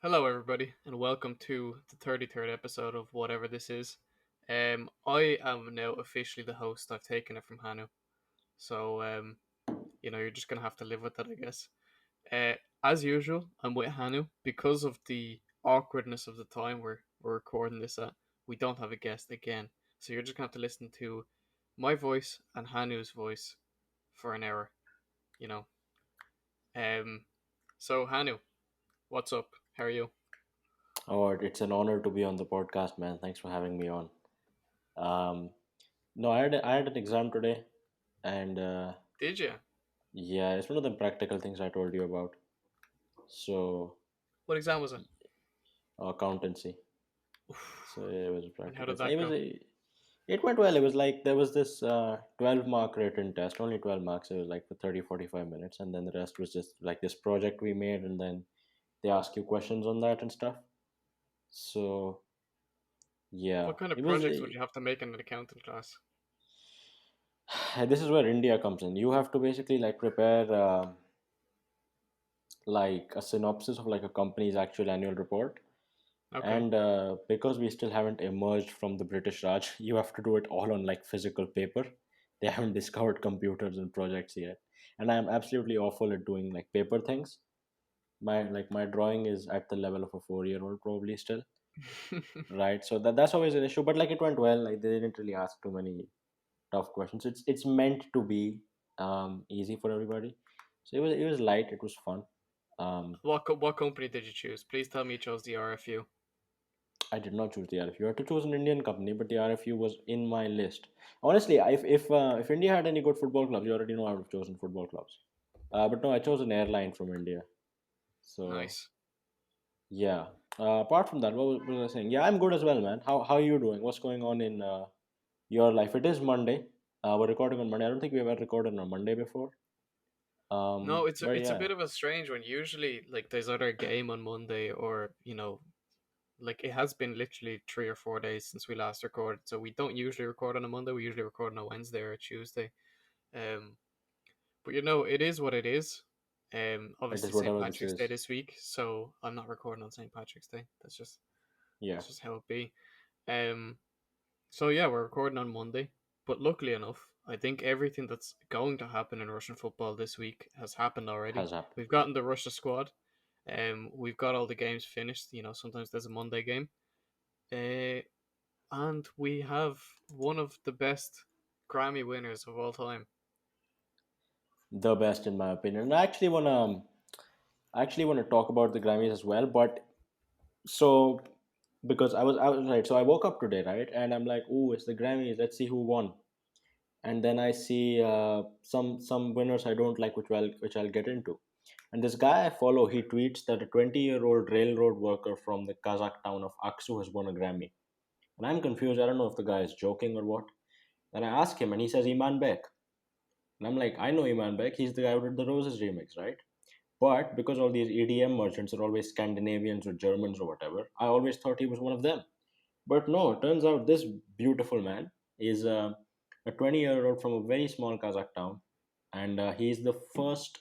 Hello, everybody, and welcome to the 33rd episode of whatever this is. I am now officially the host. I've taken it from Hanu, so you're just gonna have to live with it, I guess. Uh, as usual, I'm with Hanu because of the awkwardness of the time we're recording this at. We don't have a guest again, so you're just gonna have to listen to my voice and Hanu's voice for an hour. You know. Um. So Hanu, what's up? How are you? Oh, it's an honor to be on the podcast, man. Thanks for having me on. Um, no, I had an exam today, and Did you? yeah, it's one of the practical things I told you about. So, What exam was it? accountancy. So yeah, it was a And how practical. did that go? It went well. It was like there was this 12-mark written test, only 12 marks. It was like for 30, 45 minutes, and then the rest was just like this project we made, and then they ask you questions on that and stuff. So yeah, What kind of it was. projects would you have to make in an accounting class? This is where India comes in. You have to basically like prepare like a synopsis of like a company's actual annual report, Okay. and because we still haven't emerged from the British Raj, you have to do it all on like physical paper. They haven't discovered computers and projects yet, and I'm absolutely awful at doing like paper things. My drawing is at the level of a 4-year-old probably still, right? So that's always an issue. But like it went well. Like they didn't really ask too many tough questions. It's meant to be easy for everybody. So it was light. It was fun. what company did you choose? Please tell me you chose the RFU. I did not choose the RFU. I had to choose an Indian company, but the RFU was in my list. Honestly, if India had any good football clubs, you already know I would have chosen football clubs. But no, I chose an airline from India. So Nice. yeah. Apart from that, what was I saying? Yeah, I'm good as well, man. How are you doing? What's going on in your life? It is Monday. We're recording on Monday. I don't think we've ever recorded on Monday before. No, But it's a yeah, bit of a strange one. Usually, like there's either a game on Monday or like it has been literally 3 or 4 days since we last recorded. So we don't usually record on a Monday. We usually record on a Wednesday or a Tuesday. Um, but it is what it is. it Obviously is St. whatever this Patrick's Day is. this week, so I'm not recording on St. Patrick's Day. Yeah. That's just how it be. Um, So yeah, we're recording on Monday, but luckily enough, I think everything that's going to happen in Russian football this week has happened already. Has happened. We've gotten the Russia squad. We've got all the games finished. Sometimes there's a Monday game. Uh, and we have one of the best Grammy winners of all time. The best in my opinion. And I actually wanna talk about the Grammys as well, but so because I was right, so I woke up today, right? And I'm like, oh, it's the Grammys, let's see who won. And then I see some winners I don't like, which I'll get into. And this guy I follow, he tweets that a 20-year-old railroad worker from the Kazakh town of Aksu has won a Grammy. And I'm confused. I don't know if the guy is joking or what. Then I ask him, and he says Imanbek. And I'm like, I know Imanbek. He's the guy who did the Roses remix, right? But because all these EDM merchants are always Scandinavians or Germans or whatever, I always thought he was one of them. But no, it turns out this beautiful man is a 20-year-old from a very small Kazakh town, and he's the first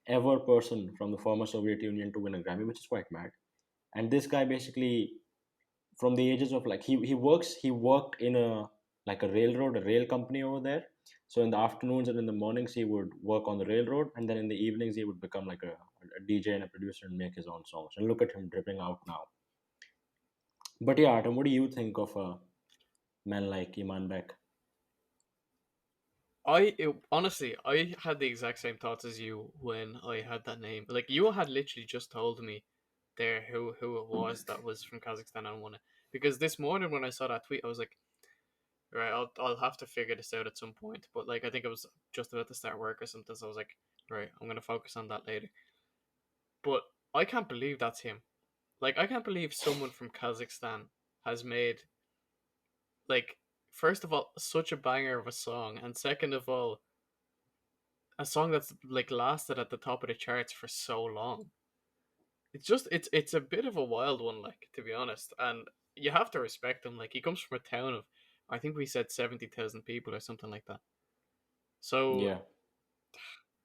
ever person from the former Soviet Union to win a Grammy, which is quite mad. And this guy basically from the ages of like he worked in a like a rail company over there. So in the afternoons and in the mornings he would work on the railroad, and then in the evenings he would become like a DJ and a producer and make his own songs, and look at him dripping out now. But yeah, Adam, what do you think of a man like Iman Beck? Honestly, I had the exact same thoughts as you when I had that name. Like you had literally just told me there who it was that was from Kazakhstan and won it. Because this morning when I saw that tweet, I was like, right, I'll have to figure this out at some point. But like I think I was just about to start work or something, so I was like, right, I'm gonna focus on that later. But I can't believe that's him. Like I can't believe someone from Kazakhstan has made like first of all such a banger of a song, and second of all a song that's like lasted at the top of the charts for so long. It's a bit of a wild one, like to be honest, and you have to respect him. Like he comes from a town of, I think we said 70,000 people or something like that. So Yeah,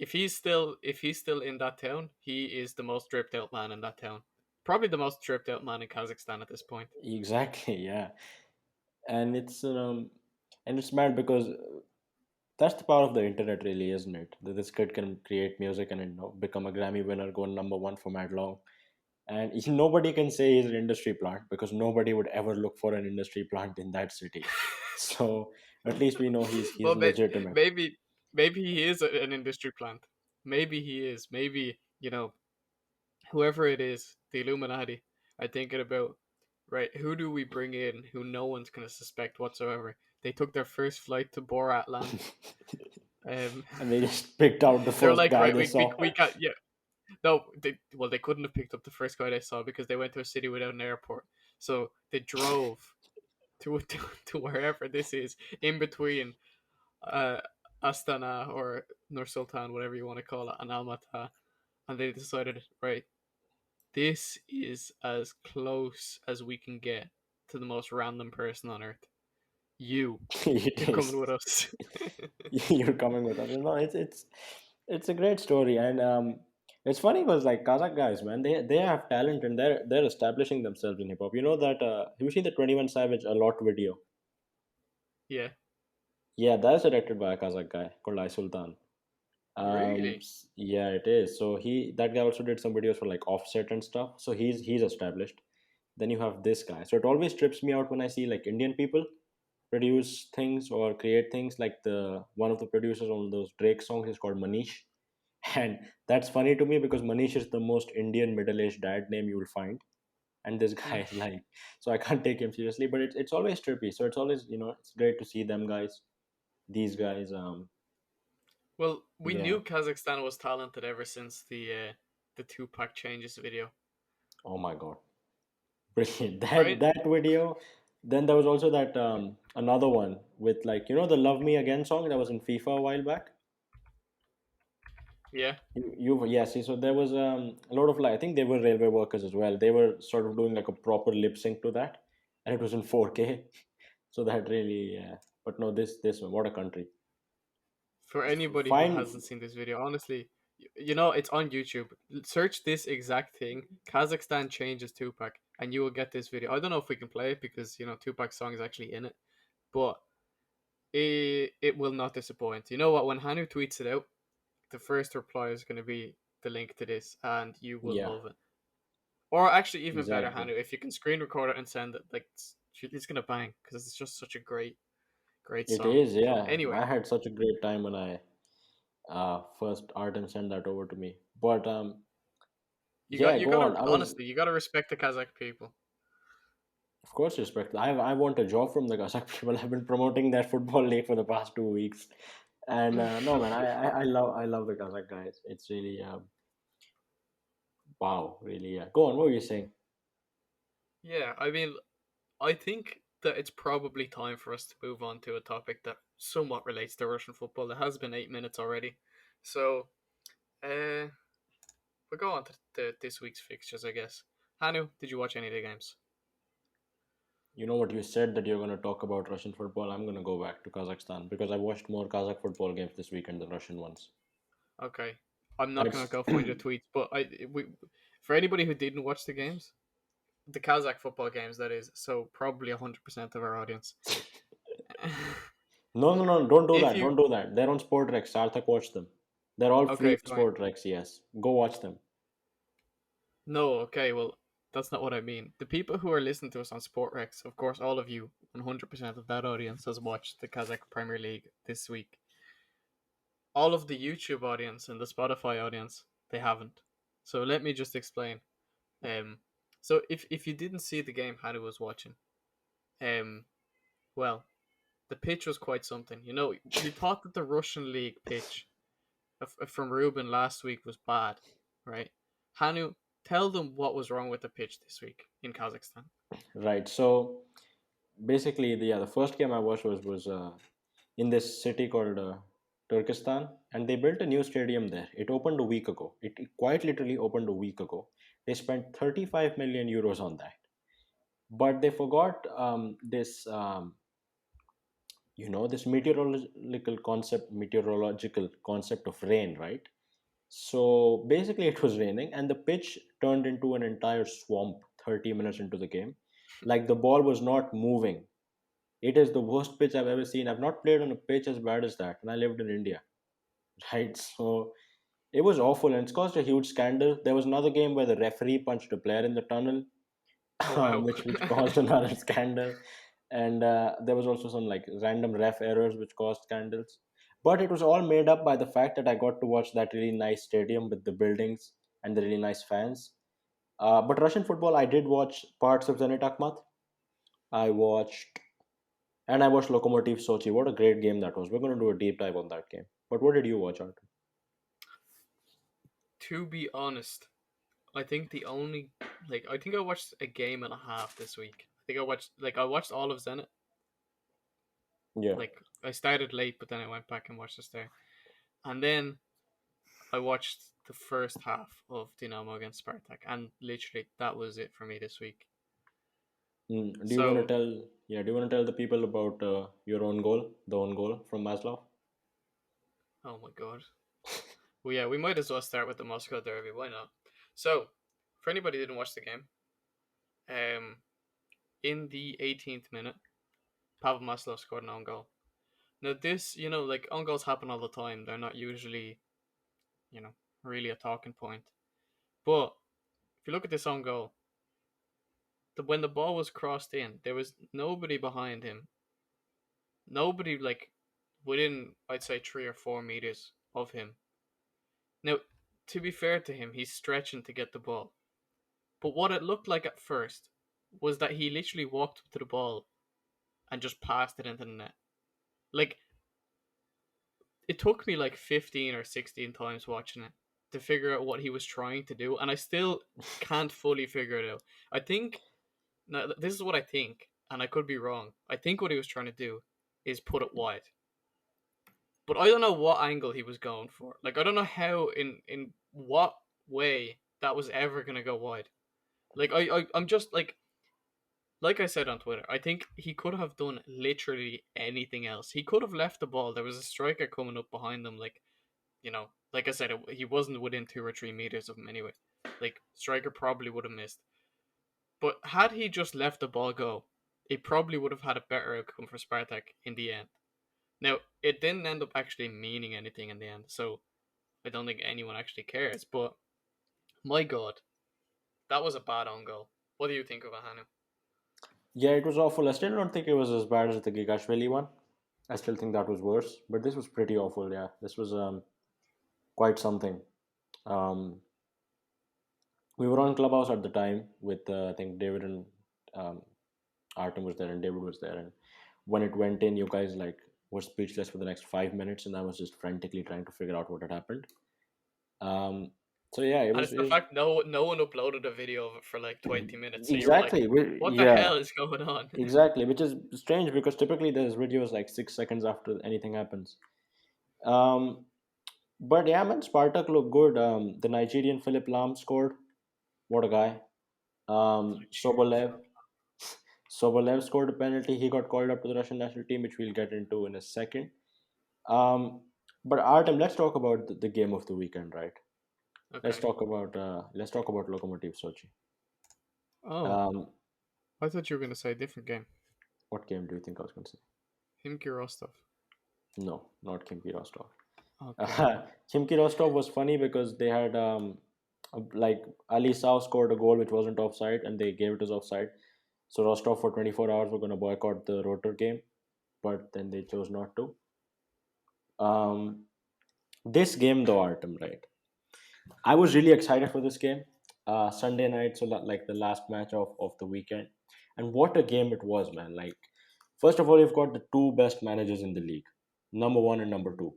if he's still in that town, he is the most dripped out man in that town. probably the most tripped out man in Kazakhstan at this point. Exactly, yeah. And it's mad because that's the power of the internet, really, isn't it? That this kid can create music and become a Grammy winner, go number one for mad long, and nobody can say he's an industry plant because nobody would ever look for an industry plant in that city. So at least we know he's Well, legitimate. maybe maybe he is an industry plant. Maybe he is. Maybe whoever it is, the Illuminati, are thinking about, right, who do we bring in who no one's gonna suspect whatsoever? They took their first flight to Borat land. Um, And they just picked out the they're first like, guy right, they we saw. got yeah. No, they couldn't have picked up the first guy they saw because they went to a city without an airport. So they drove to wherever this is in between uh, Astana or Nur Sultan, whatever you want to call it, and Almaty, and they decided, right, this is as close as we can get to the most random person on earth. You, It you're coming is. with us. You're coming with us. No, it's a great story, and it's funny because like Kazakh guys, man, they have talent and they're establishing themselves in hip hop. You know that have you seen the 21 Savage a lot video? Yeah, Yeah, that's directed by a Kazakh guy called I Sultan. really. Yeah, it is. So that guy also did some videos for like Offset and stuff. So he's established. Then you have this guy. So it always trips me out when I see like Indian people produce things or create things. Like the one of the producers on those Drake songs is called Manish, and that's funny to me because Manish is the most Indian middle-aged dad name you will find. And this guy Mm. is like, so I can't take him seriously. But it's always trippy. So it's always it's great to see them guys, these guys. Well, we Yeah. knew Kazakhstan was talented ever since the Tupac changes video, Oh my God. Brilliant. That right? that video. Then there was also that another one with like the "Love Me Again" song that was in FIFA a while back. Yeah. Yeah, see, so there was a lot of like I think they were railway workers as well. They were sort of doing like a proper lip sync to that, and it was in 4K. So that really, but no, this one, what a country. For anybody who Fine, hasn't seen this video, honestly, it's on YouTube. Search this exact thing, Kazakhstan changes Tupac, and you will get this video. I don't know if we can play it because Tupac's song is actually in it, but it will not disappoint. You know what? When Hanu tweets it out, the first reply is going to be the link to this, and you will yeah, love it. Or actually, even better, exactly. Hanu, if you can screen record it and send it, like it's gonna bang because it's just such a great It song. is, yeah. Anyway, I had such a great time when I first Artem sent that over to me. But yeah, you go on. gotta I was, honestly, you gotta respect the Kazakh people. of course, respect. I want a job from the Kazakh people. I've been promoting their football league for the past 2 weeks, and no man, I love the Kazakh guys. It's really wow, really. Yeah. Go on. What were you saying? Yeah, I mean, I think that it's probably time for us to move on to a topic that somewhat relates to Russian football. It has been 8 minutes already, so uh, we'll go on to this week's fixtures, I guess. Hanu, did you watch any of the games? You know what you said that you're going to talk about Russian football. I'm going to go back to Kazakhstan because I watched more Kazakh football games this weekend than Russian ones, Okay, I'm and not gonna it's go find your tweets, but for anybody who didn't watch the games, the Kazakh football games, that is, so probably 100% of our audience. no, don't do If that, you don't do that. They're on Sport Rex. Sarthak watch them. They're all free Okay, on fine. Sport Rex. Yes, go watch them. No, okay, well, that's not what I mean. The people who are listening to us on Sportrex, of course, all of you, 100% of that audience has watched the Kazakh Premier League this week. All of the YouTube audience and the Spotify audience, they haven't. So let me just explain. Um, so if you didn't see the game Hannah was watching, um, well, the pitch was quite something. You thought that the Russian league pitch from Rubin last week was bad, right? Hanu, tell them what was wrong with the pitch this week in Kazakhstan. Right. So basically, the first game I watched was in this city called Turkestan, and they built a new stadium there. It opened a week ago. It quite literally opened a week ago. They spent 35 million euros on that, but they forgot this meteorological concept of rain, right? So basically, it was raining, and the pitch turned into an entire swamp 30 minutes into the game. Like the ball was not moving. It is the worst pitch I've ever seen. I've not played on a pitch as bad as that, and I lived in India, right? So it was awful, and it's caused a huge scandal. There was another game where the referee punched a player in the tunnel, Oh wow. which caused another scandal. And there was also some like random ref errors which caused scandals. But it was all made up by the fact that I got to watch that really nice stadium with the buildings and the really nice fans. But Russian football, I did watch parts of Zenit Akhmat. I watched, and I watched Lokomotiv Sochi. What a great game that was. We're going to do a deep dive on that game. But what did you watch, Art? To be honest, I think the only I think I watched a game and a half this week. I watched all of Zenit. Yeah. Like I started late, but then I went back and watched the start, and then I watched the first half of Dinamo against Spartak, and literally that was it for me this week. Do you want to So, tell? Yeah. Do you want to tell the people about your own goal, the own goal from Maslov? oh my god. Well, yeah, we might as well start with the Moscow Derby. Why not? So, for anybody who didn't watch the game, um, in the 18th minute, Pavel Maslov scored an own goal. Now, this, like own goals happen all the time. They're not usually, you know, really a talking point. But if you look at this own goal, when the ball was crossed in, there was nobody behind him. Nobody within, I'd say, 3 or 4 meters of him. Now, to be fair to him, he's stretching to get the ball. But what it looked like at first was that he literally walked up to the ball and just passed it into the net. Like, it took me like 15 or 16 times watching it to figure out what he was trying to do, and I still can't fully figure it out. I think, now, this is what I think, and I could be wrong. I think what he was trying to do is put it wide. But I don't know what angle he was going for. Like, I don't know how, in what way that was ever going to go wide. Like, I'm just like I said on Twitter, I think he could have done literally anything else. He could have left the ball. There was a striker coming up behind them, like I said, he wasn't within 2 or 3 meters of him anyway. Like striker probably would have missed. But had he just left the ball go, it probably would have had a better outcome for Spartak in the end. Now it didn't end up actually meaning anything in the end, so I don't think anyone actually cares. But my God, that was a bad own goal. What do you think of it, Hanu? Yeah, it was awful. I still don't think it was as bad as the Gigashvili one. I still think that was worse, but this was pretty awful. Yeah, this was quite something. Um, we were on Clubhouse at the time with I think David and um, Artem was there and David was there, and when it went in, you guys like were speechless for the next 5 minutes, and I was just frantically trying to figure out what had happened. Um, so yeah, it And was it's it the was fact no one uploaded a video of it for like 20 minutes. So you were like, exactly what the yeah, hell is going on? exactly, which is strange because typically there's videos like 6 seconds after anything happens. Um, But yeah, man, Spartak looked good. The Nigerian Philip Lam scored. What a guy. Nigerian Sobolev. Philip. Sobolev scored a penalty. He got called up to the Russian national team, which we'll get into in a second. Um, but Artem, let's talk about the game of the weekend, right? Okay. Let's talk about Lokomotiv Sochi. Oh, Um, I thought you were going to say a different game. what game do you think I was going to say? Himki Rostov. No, not Khimki Rostov. Okay. Chimki Rostov was funny because they had like Ali Sao scored a goal which wasn't offside and they gave it as offside. So Rostov for 24 hours were going to boycott the rotor game, but then they chose not to. Um, this game though, Artem, right? I was really excited for this game. Sunday night, so like the last match of the weekend, and what a game it was, man! Like, first of all, you've got the two best managers in the league, number one and number two.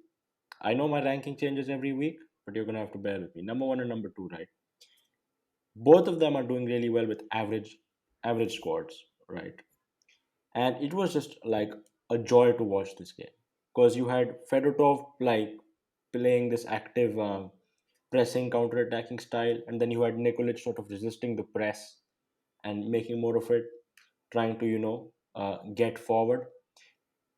I know my ranking changes every week, but you're gonna have to bear with me. Number one and number two, right? Both of them are doing really well with average squads, right? And it was just like a joy to watch this game because you had Fedotov like playing this active pressing counter-attacking style, and then you had Nikolic sort of resisting the press and making more of it, trying to get forward.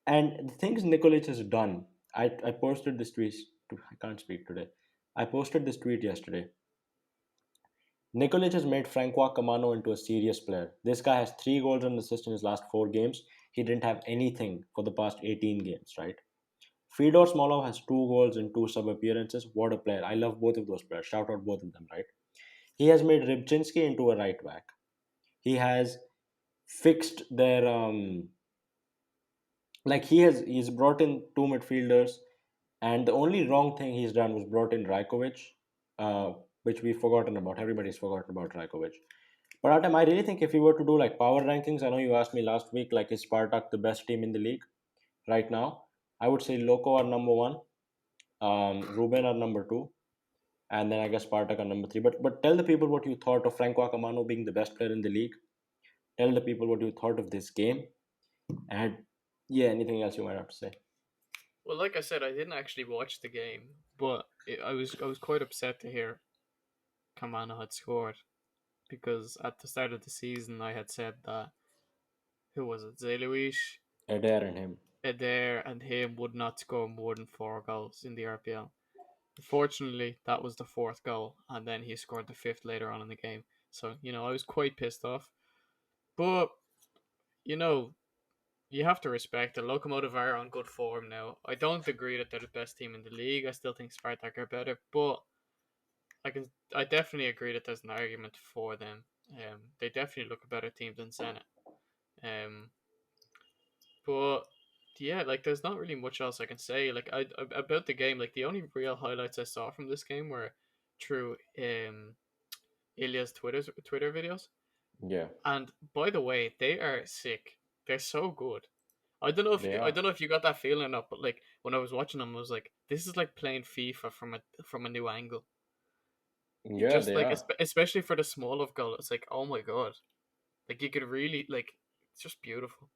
And the things Nikolic has done, I posted this tweet. I can't speak today. I posted this tweet yesterday. Nikolic has made Francois Camano into a serious player. This guy has 3 goals and assists in his last 4 games. He didn't have anything for the past 18 games, right? Fedor Smolov has 2 goals in 2 sub appearances. What a player. I love both of those players. Shout out both of them, right? He has made Rybczynski into a right back. He has fixed their he's brought in 2 midfielders, and the only wrong thing he's done was brought in Rajkovic, which we've forgotten about. Everybody's forgotten about Rajkovic. But Artem, I really think if you were to do like power rankings, I know you asked me last week, like is Spartak the best team in the league right now? I would say Loko are number one, Rubin are number two, and then I guess Spartak are number three. But tell the people what you thought of Franco Acamano being the best player in the league. Tell the people what you thought of this game, and yeah, anything else you might have to say. Well, like I said, I didn't actually watch the game, but I was quite upset to hear Kamana had scored because at the start of the season I had said that who was it, Zeluish, Adair and him. Adair, and him would not score more than 4 goals in the RPL. Unfortunately, that was the fourth goal, and then he scored the fifth later on in the game. So I was quite pissed off. But you know, you have to respect the Lokomotiv are on good form now. I don't agree that they're the best team in the league. I still think Spartak are better, but I definitely agree that there's an argument for them. They definitely look a better team than Zenit. Um, but yeah, like there's not really much else I can say. Like about the game, like the only real highlights I saw from this game were through Ilya's Twitter videos. Yeah, And by the way, they are sick. They're so good. they I are. don't know if you got that feeling or not, but like when I was watching them, I was like, this is like playing FIFA from a new angle. You Yeah, just they like are. especially for the small of goal, it's like oh my god, like you could really like it's just beautiful.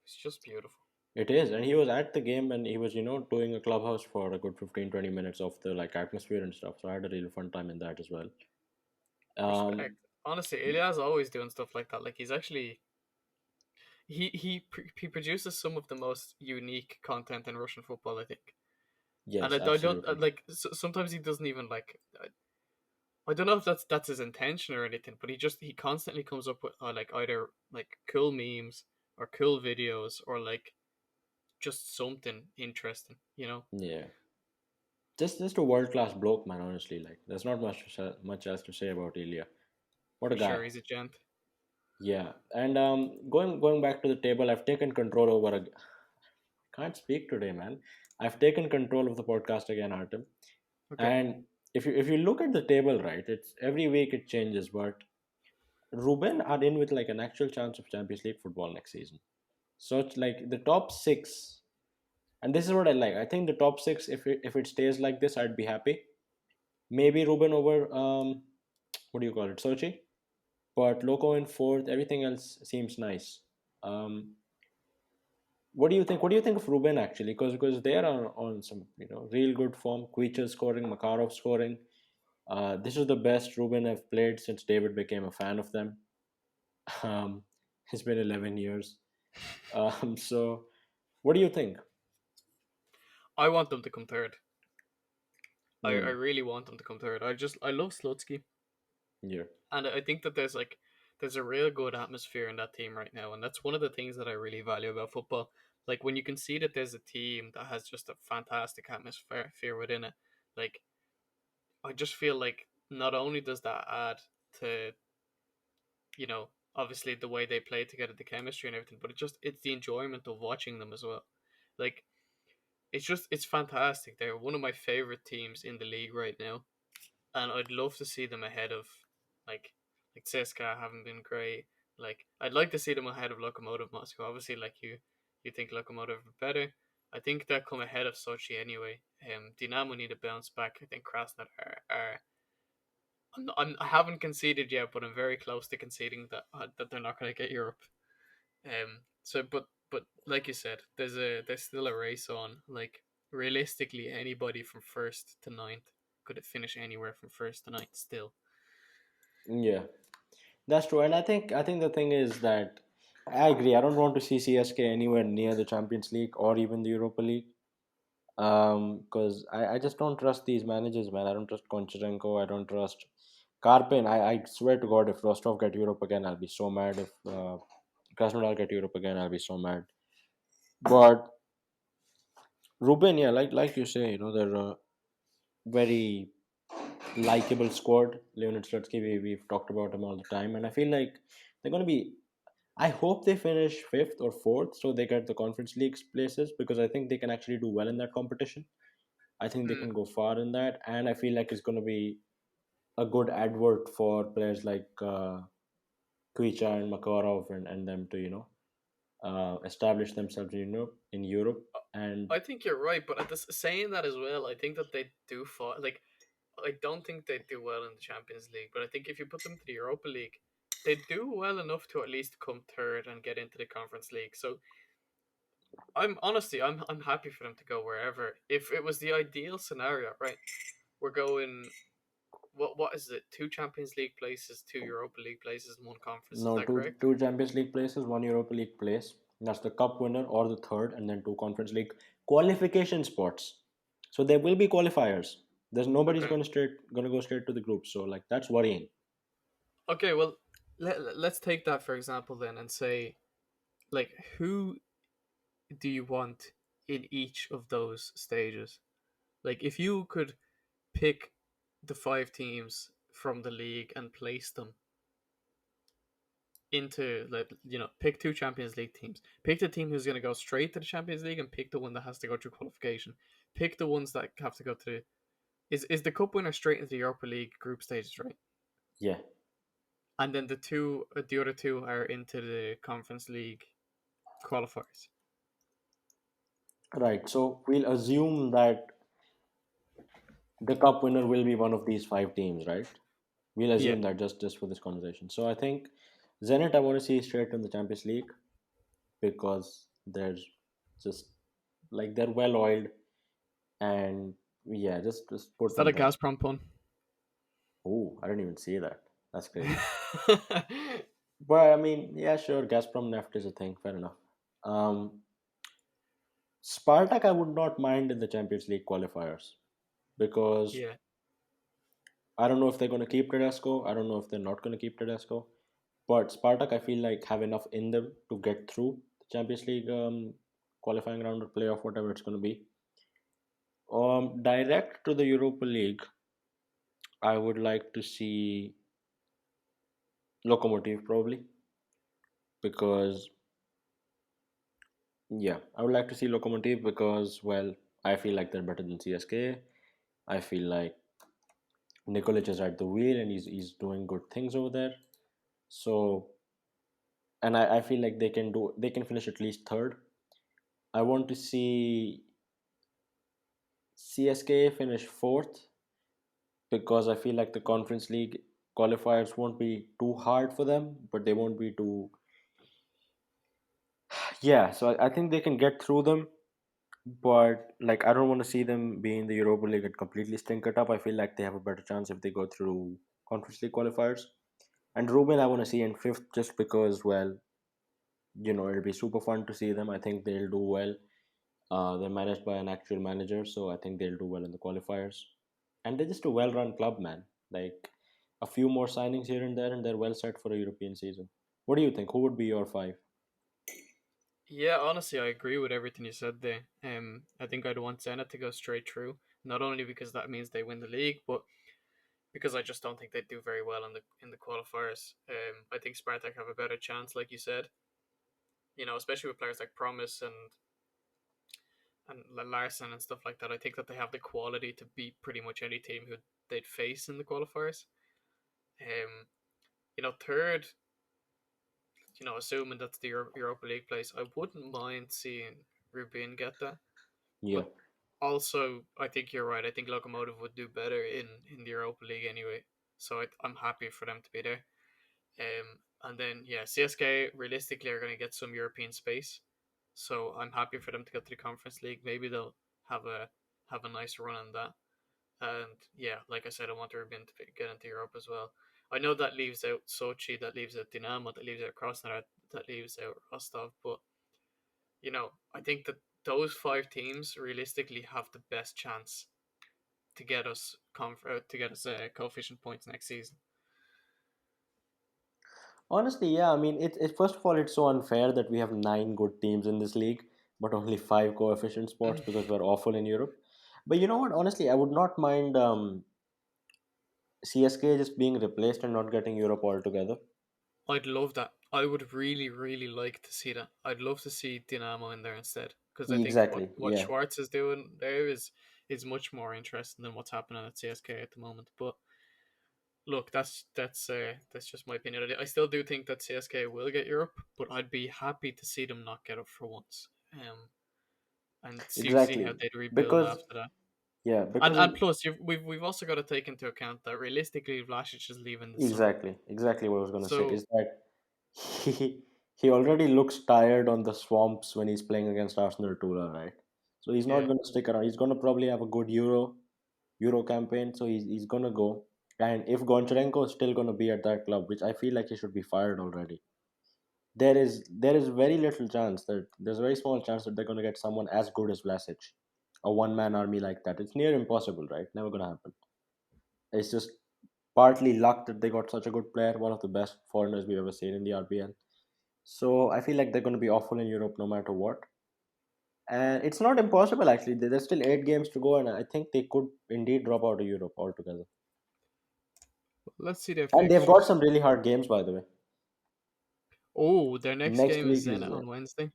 It's just beautiful. It is, and he was at the game, and he was, doing a clubhouse for a good 15-20 minutes of the like atmosphere and stuff. So I had a really fun time in that as well. Um, Respect. Honestly, Ilya's always doing stuff like that. Like he's actually he produces some of the most unique content in Russian football, I think. And yes, I don't absolutely. like sometimes he doesn't even like. I don't know if that's his intention or anything, but he constantly comes up with like either like cool memes or cool videos or like just something interesting. Yeah, just a world class bloke, man. Honestly, like there's not much else to say about Ilya. What a For sure, guy. he's a gent. Yeah, and going back to the table, I've taken control over. Can't speak today, man. I've taken control of the podcast again, Artem. Okay. And if you look at the table, right, it's every week it changes, but Rubin are in with like an actual chance of Champions League football next season. So it's like the top six, and this is what I like. I think the top six, if it stays like this, I'd be happy. Maybe Rubin over what do you call it, Sochi, but Loko in fourth. Everything else seems nice. Um, what do you think? What do you think of Rubin actually? Because they are on some real good form. Kuicha scoring, Makarov scoring. This is the best Rubin have played since David became a fan of them. Um, it's been 11 years. So, what do you think? I want them to come third. I Hmm. really want them to come third. I love Slutsky, Yeah. and I think that there's a real good atmosphere in that team right now, and that's one of the things that I really value about football. Like when you can see that there's a team that has just a fantastic atmosphere within it. Like I just feel like not only does that add to obviously the way they play together, the chemistry and everything, but it's the enjoyment of watching them as well. Like it's fantastic. They're one of my favorite teams in the league right now, and I'd love to see them ahead of like CSKA haven't been great. Like I'd like to see them ahead of Lokomotiv Moscow. Obviously, like you think Lokomotiv are better. I think they'll come ahead of Sochi anyway. Dynamo need to bounce back. I think Krasnodar are I haven't conceded yet, but I'm very close to conceding that they're not going to get Europe. But like you said, there's still a race on. Like realistically, anybody from first to ninth could finish anywhere from first to ninth still. Yeah, that's true. And I think the thing is that I agree. I don't want to see CSK anywhere near the Champions League or even the Europa League. Because I just don't trust these managers, man. I don't trust Koncharenko. I don't trust Karpin. I swear to God, if Rostov get Europe again, I'll be so mad. If Krasnodar get Europe again, I'll be so mad. But Rubin, yeah, like you say, they're a very likable squad. Leonid Slutsky, we've talked about him all the time, and I feel like they're going to be. I hope they finish fifth or fourth, so they get the Conference League places because I think they can actually do well in that competition. I think they Hmm. can go far in that, and I feel like it's going to be a good advert for players like Kuicha and Makarov and them to establish themselves in Europe. And I think you're right, but at this saying that as well, I think that they do fall. Like, I don't think they do well in the Champions League, but I think if you put them to the Europa League, they do well enough to at least come third and get into the Conference League. So I'm honestly, I'm happy for them to go wherever. If it was the ideal scenario, right? We're going. What is it? Two Champions League places, two Europa League places, and one conference. Is no, that correct? two Champions League places, one Europa League place. That's the cup winner or the third, and then two Conference League qualification spots. So there will be qualifiers. There's nobody's Okay. going to go straight to the group. So like that's worrying. Okay. Well, let's take that for example then, and say like who do you want in each of those stages? Like if you could pick the five teams from the league and place them into like pick two Champions League teams. Pick the team who's going to go straight to the Champions League, and pick the one that has to go through qualification. Pick the ones that have to go to the is the cup winner straight into the Europa League group stages, right? Yeah. And then the other two are into the Conference League qualifiers. Right. So we'll assume that the cup winner will be one of these five teams, right? We'll Yeah, assume that just for this conversation. So I think Zenit I want to see straight in the Champions League because they're just like they're well oiled and yeah, just is put that them a there. Gazprom pun? Oh, I didn't even see that. That's crazy. But I mean, yeah, sure, Gazprom Neft is a thing. Fair enough. Um, Spartak I would not mind in the Champions League qualifiers because Yeah, I don't know if they're going to keep Tedesco. I don't know if they're not going to keep Tedesco. But Spartak, I feel like have enough in them to get through the Champions League qualifying round or playoff, whatever it's going to be. Direct to the Europa League, I would like to see Lokomotiv probably because yeah, I would like to see Lokomotiv because well, I feel like they're better than CSK. I feel like Nikolic is at the wheel and he's doing good things over there. So and I feel like they can finish at least third. I want to see CSK finish fourth because I feel like the Conference League qualifiers won't be too hard for them, but they won't be too. Yeah, so I think they can get through them, but like I don't want to see them be in the Europa League and completely stink it up. I feel like they have a better chance if they go through Conference League qualifiers. And Rubin, I want to see in fifth just because, well, it'll be super fun to see them. I think they'll do well. They're managed by an actual manager, so I think they'll do well in the qualifiers. And they're just a well-run club, man. Like a few more signings here and there, and they're well set for a European season. What do you think? Who would be your five? yeah. Honestly, I agree with everything you said there. I think I'd want Zenit to go straight through, not only because that means they win the league, but because I just don't think they do very well in the qualifiers. I think Spartak have a better chance, like you said. Especially with players like Promise and Larson and stuff like that. I think that they have the quality to beat pretty much any team who they'd face in the qualifiers. Um, third, assuming that's the Europa League place, I wouldn't mind seeing Rubin get that. Yeah, But also, I think you're right. I think Lokomotiv would do better in the Europa League anyway. So I'm happy for them to be there. And then yeah, CSK realistically are going to get some European space, so I'm happy for them to get to the Conference League. Maybe they'll have a have a nice run on that. And yeah, like I said, I want Rubin to get into Europe as well. I know that leaves out Sochi, that leaves out Dinamo, that leaves out Krasnodar, that leaves out Rostov. But I think that those five teams realistically have the best chance to get us coefficient points next season. Honestly, yeah. I mean, first of all, it's so unfair that we have nine good teams in this league, but only five coefficient spots because we're awful in Europe. But you know what? Honestly, I would not mind CSK just being replaced and not getting Europe altogether. I'd love that. I would really, really like to see that. I'd love to see Dynamo in there instead because I think Exactly. what Yeah. Schwartz is doing there is much more interesting than what's happening at CSK at the moment. But look, that's just my opinion. I still do think that CSK will get Europe, but I'd be happy to see them not get it for once. And see how Exactly. they'd rebuild Because after that. yeah, And plus, we've also got to take into account that realistically, Vlasic is leaving this summer. exactly what I was gonna say So is that he already looks tired on the swamps when he's playing against Arsenal Tula, right? So he's not yeah, gonna stick around. He's gonna probably have a good Euro campaign, so he's gonna go. And if Goncharenko is still gonna be at that club, which I feel like he should be fired already, there is very little chance that there's a very small chance that they're gonna get someone as good as Vlasic, a one man army like that. It's near impossible, right? Never gonna happen. It's just partly luck that they got such a good player, one of the best foreigners we've ever seen in the RBL. So I feel like they're going to be awful in Europe no matter what. And it's not impossible actually. There's still 8 games to go, and I think they could indeed drop out of Europe altogether. let's see their And they've got fixtures. some really hard games, by the way. Oh, their next Next game is week is Zenit on Wednesday.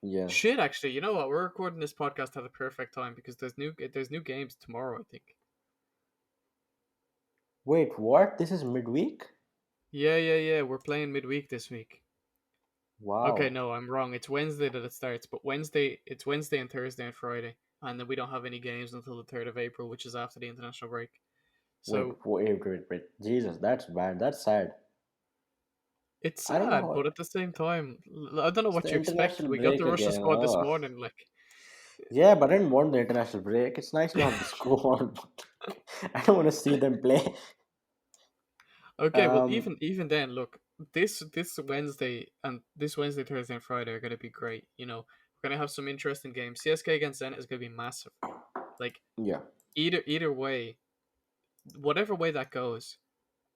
yeah. Shit, actually, you know what? We're recording this podcast at the perfect time because there's new games tomorrow. I think. Wait, what? This is midweek? Yeah. We're playing midweek this week. Okay, Wow. no, I'm wrong. It's Wednesday that it starts, but it's Wednesday and Thursday and Friday, and then we don't have any games until the 3rd of April, which is after the international break. So Wait. Jesus, that's bad. That's sad. it's I don't know sad, how. but at the same time, I don't know It's what the you expect. international We got the break Russia again. squad this Oh. morning. Like, Yeah, but I didn't want the international break. It's nice to have the squad. I don't want to see them play. okay, well, Um, even then, look, this Wednesday, Thursday, and Friday are going to be great. We're going to have some interesting games. CSK against Zenit is going to be massive. Like, yeah. either way, whatever way that goes,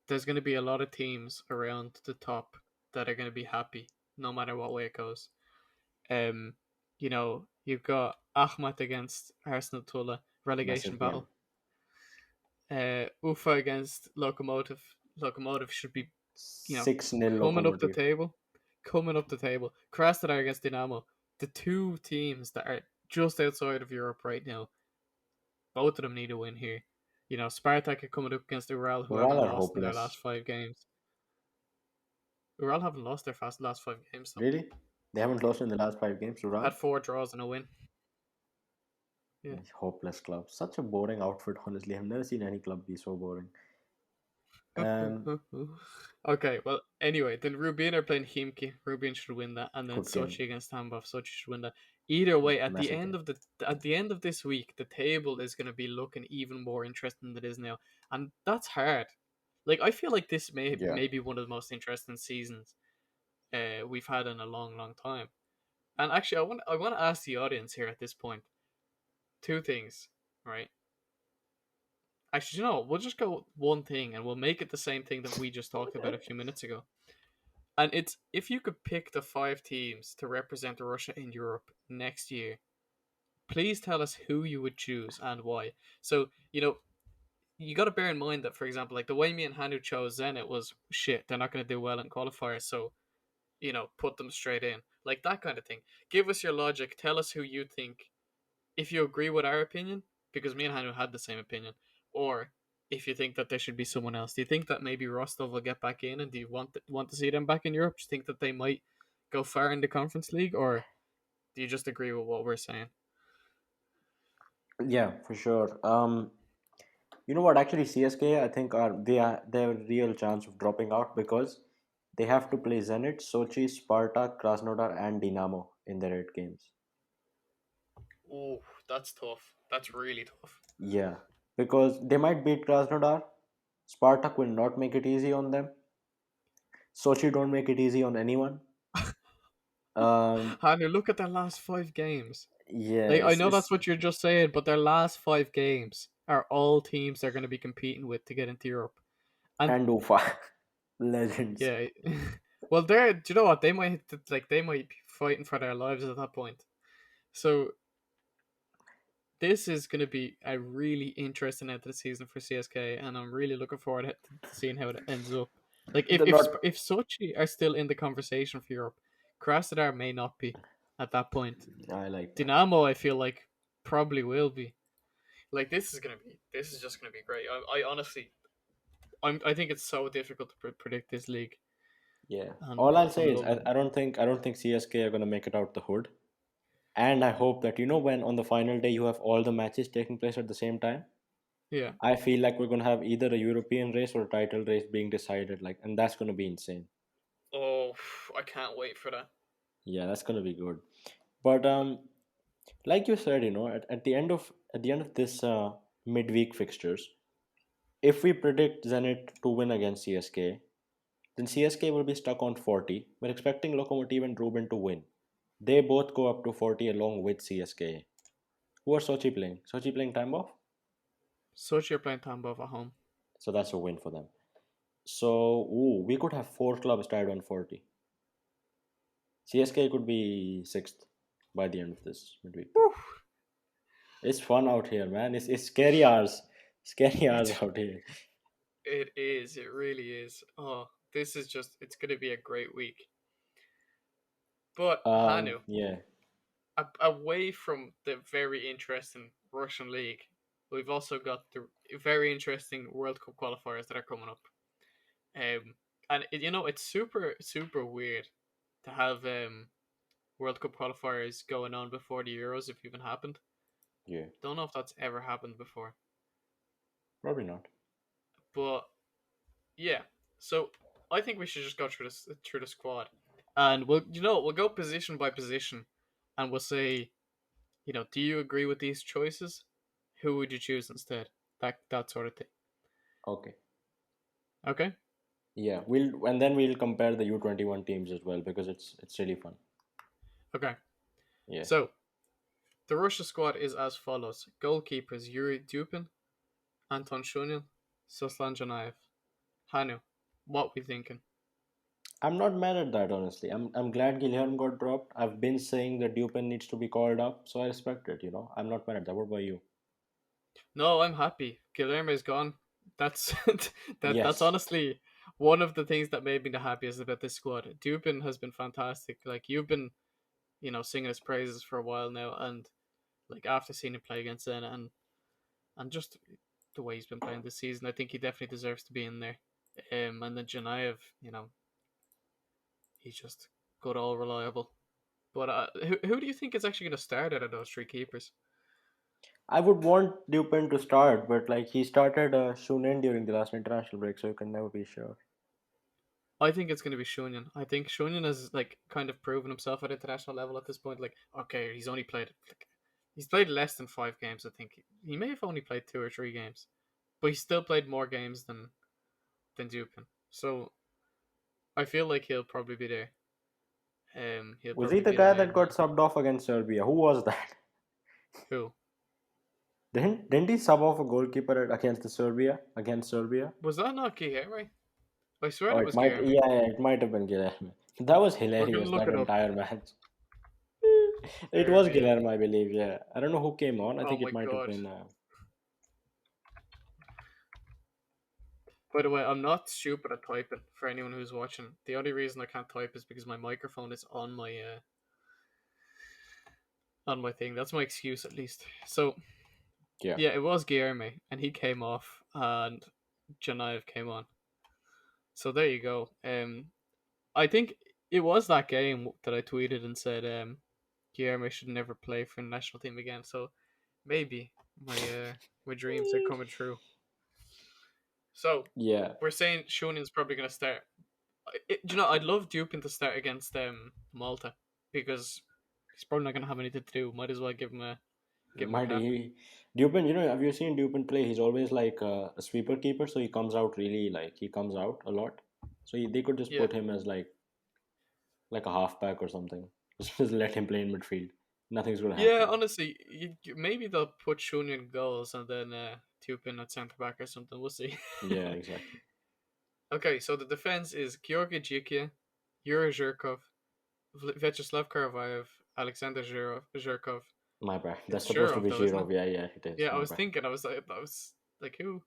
there's going to be a lot of teams around the top that are going to be happy no matter what way it goes. Um, you've got Ahmad against Arsenal Tula relegation Massive game. battle. Ufa against Lokomotiv. Lokomotiv should be, 6-0 coming up the locomotive. table. Coming up the table. Krasnodar against Dynamo. The two teams that are just outside of Europe right now. Both of them need a win here. Spartak are coming up against Ural, who Ural haven't are lost in their last hopeless. 5 games. Ural haven't lost their last 5 games though. Really? They haven't lost in the last 5 games, Had Ural? 4 draws and a win. Yeah. Hopeless club. Such a boring outfit, honestly. I've never seen any club be so boring. Um, Okay, well, anyway, then Rubin are playing Himki. Rubin should win that, and then good game. Sochi against Tambov. Sochi should win that. Either way, Massive game. at the end of this week, the table is going to be looking even more interesting than it is now, and that's hard. Like, I feel like this Yeah. may be one of the most interesting seasons we've had in a long, long time. And actually, I want to ask the audience here at this point two things, right? Actually, we'll just go with one thing, and we'll make it the same thing that we just talked about a few minutes ago. And it's if you could pick the five teams to represent Russia in Europe next year, please tell us who you would choose and why. So, you got to bear in mind that, for example, like the way me and Hanu chose Zenit was shit, they're not going to do well in qualifiers, so, put them straight in. Like that kind of thing. Give us your logic. Tell us who you think, if you agree with our opinion, because me and Hanu had the same opinion, or if you think that there should be someone else. Do you think that maybe Rostov will get back in, and do you want to see them back in Europe? Do you think that they might go far in the Conference League, or do you just agree with what we're saying? Yeah, for sure. You know what? Actually, CSK, I think they have a real chance of dropping out because they have to play Zenit, Sochi, Spartak, Krasnodar, and Dinamo in their 8 games. Oh, that's tough. That's really tough. Yeah, because they might beat Krasnodar. Spartak will not make it easy on them. Sochi don't make it easy on anyone. Hanu, look at their last 5 games. Yeah, Like I know that's it's what you're just saying, but their last 5 games are all teams they're going to be competing with to get into Europe. And and Ufa legends. yeah, well, they're. Do you know what they might like? They might be fighting for their lives at that point. So this is going to be a really interesting end to the season for CSK, and I'm really looking forward to seeing how it ends up. Like They're not. if Sochi are still in the conversation for Europe, Krasnodar may not be at that point. I like that. Dynamo, I feel like probably will be. Like this is just gonna be great. I honestly, I think it's so difficult to predict this league, Yeah. and All I'll I'm say is loving it. I don't think CSK are gonna make it out the hood. And I hope that when on the final day you have all the matches taking place at the same time. Yeah. I feel like we're gonna have either a European race or a title race being decided, like, and that's gonna be insane. Oh, I can't wait for that. Yeah, that's gonna be good. But like you said, at the end of this midweek fixtures, if we predict Zenit to win against CSK, then CSK will be stuck on 40. We're expecting Lokomotiv and Rubin to win. They both go up to 40 along with CSK. Who are Sochi playing? Sochi playing time off? Sochi are playing Tambov at home. So that's a win for them. So, we could have four clubs tied on 40. CSK could be sixth by the end of this midweek thing. Whew. It's fun out here, man. It's scary hours. Scary hours It's out here. it is. It really is. Oh, this is just. It's gonna be a great week. But Hanu, Yeah. away from the very interesting Russian league, we've also got the very interesting World Cup qualifiers that are coming up. And it's super super weird to have World Cup qualifiers going on before the Euros if even happened. Yeah. Don't know if that's ever happened before, Probably not. but yeah. So I think we should just go through the squad, and we'll go position by position, and we'll say, do you agree with these choices? Who would you choose instead? That sort of thing. Okay. Okay. Yeah. And then we'll compare the U21 teams as well because it's really fun. Okay. Yeah. So the Russia squad is as follows: goalkeepers Yuri Dupin, Anton Shunin, Soslan Janaev. Hanu, what we thinking? I'm not mad at that, honestly. I'm glad Gilherme got dropped. I've been saying that Dupin needs to be called up, so I respect it. I'm not mad at that. What about you? No, I'm happy. Guilherme's gone. That's that's Yes. honestly one of the things that made me the happiest about this squad. Dupin has been fantastic. Like you've been, singing his praises for a while now, and like after seeing him play against Zenit and just the way he's been playing this season, I think he definitely deserves to be in there. And then Janaev, he's just good, all reliable. But who do you think is actually going to start out of those three keepers? I would want Dupin to start, but like he started Shunen during the last international break, so you can never be sure. I think it's going to be Shunyan. I think Shunyan has like kind of proven himself at international level at this point. Like, okay, he's played less than 5 games. I think he may have only played 2 or 3 games, but he still played more games than Dupin. So I feel like he'll probably be there. He'll Was he probably the be the guy that main got man. subbed off against Serbia? Who was that? Who Didn't he sub off a goalkeeper against the Serbia against Serbia? was that? Not Guilherme? I swear Oh, that it was might. Guilherme. Yeah, yeah, it might have been Guilherme. That was We're gonna hilarious. look That it up. entire match. It was Serbia. Guilherme, I believe. Yeah, I don't know who came on. I Oh think my it might have god. been. By the way, I'm not stupid at typing. For anyone who's watching, the only reason I can't type is because my microphone is on my thing. That's my excuse, at least. So Yeah, yeah, it was Guilherme, and he came off, and Janaev came on. So there you go. I think it was that game that I tweeted and said Guilherme should never play for the national team again. So maybe my dreams are coming true. So yeah. we're saying Shunyan's probably going to start. I'd love Dupin to start against Malta because he's probably not going to have anything to do. Might as well give him a Might cap. he Dupin? Have you seen Dupin play? He's always like a sweeper keeper, so he comes out really like he comes out a lot. So they could just Yeah, put him as like a halfback or something. Just let him play in midfield. Nothing's going to Yeah, happen. honestly, maybe they'll put Shunin in goals and then Tupin at centre back or something. We'll see. Yeah, exactly. Okay, so the defense is Georgi Jikia, Yuri Zhirkov, Vyacheslav Karavayev, Alexander Zhirkov. My bad. That's It's supposed to Zhirov be though, isn't it? Zhirov. Yeah, yeah, it is. Yeah, I My was bad. thinking. I was like who?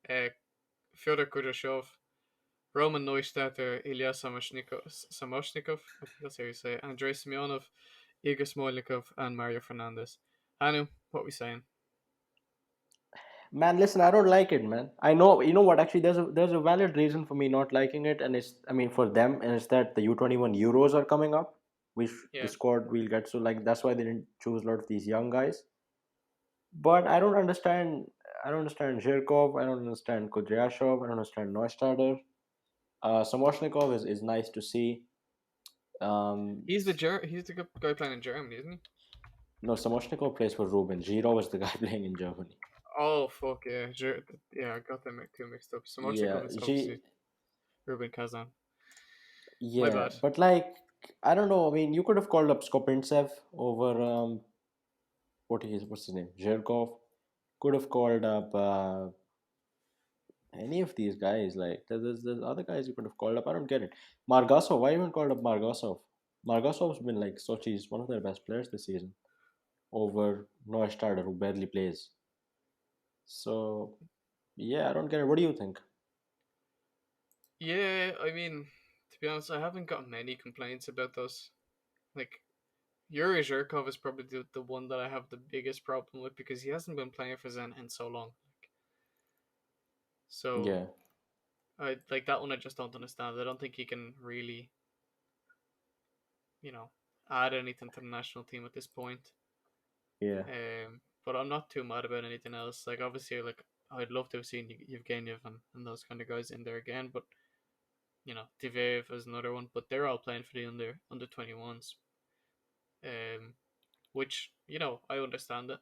Uh, Fyodor Kudryashov, Roman Neustadt, Ilya Samoshnikov. I think that's how you say it. Andrei Semyonov, Igor Smolyakov, and Mario Fernandez. Hanu, what we saying? Man, listen, I don't like it, man. I know, you know what? Actually, there's a valid reason for me not liking it, and it's, I mean, for them, and it's that the U21 Euros are coming up, which the Yeah, squad will get. So, like, that's why they didn't choose a lot of these young guys. But I don't understand. I don't understand Zhirkov. I don't understand Kudryashov. I don't understand Neustadter. Samoshnikov is nice to see. Um, he's the guy playing in Germany, isn't he? no, Samoshnikov plays for Rubin. Zhirov is the guy playing in Germany. Oh fuck yeah, yeah, I got them two mixed up. Yeah, Samochnikov is obviously Rubin Kazan. My yeah, bad. but like I don't know. I mean, you could have called up Skopintsev over what's his name? Zherkov. Could have called up any of these guys. Like there's other guys you could have called up. I don't get it. Margasov. Why even called up Margasov? Margasov's been like Sochi's one of their best players this season over Neustadter who barely plays. So yeah, I don't get it. What do you think? Yeah, I mean, to be honest, I haven't got many complaints about those. Like Yuri Zhirkov is probably the one that I have the biggest problem with because he hasn't been playing for Zen in so long. So Yeah, I like that one. I just don't understand. I don't think he can really, you know, add anything to the national team at this point. yeah, But I'm not too mad about anything else. Like obviously, like I'd love to have seen Yevgeniev and those kind of guys in there again, but Diveev is another one. But they're all playing for the under 21s, um, which I understand it.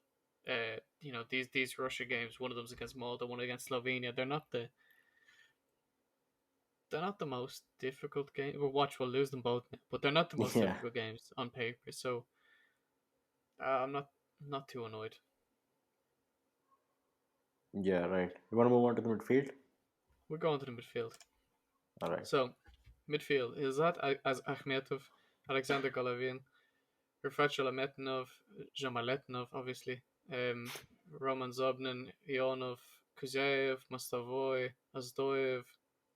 These Russia games, one of them's against Malta, one against Slovenia. They're not the most difficult game. We'll lose them both, but they're not the most yeah, difficult games on paper. So I'm not too annoyed. yeah. Right. You want to move on to the midfield? We're going to the midfield. All right. So midfield is that as Akhmetov, Alexander Golovin, Rifat Shalametnov, Jamaletnov, obviously, Roman Zobnin, Ionov, Kuzayev, Mostavoy, Azdoev,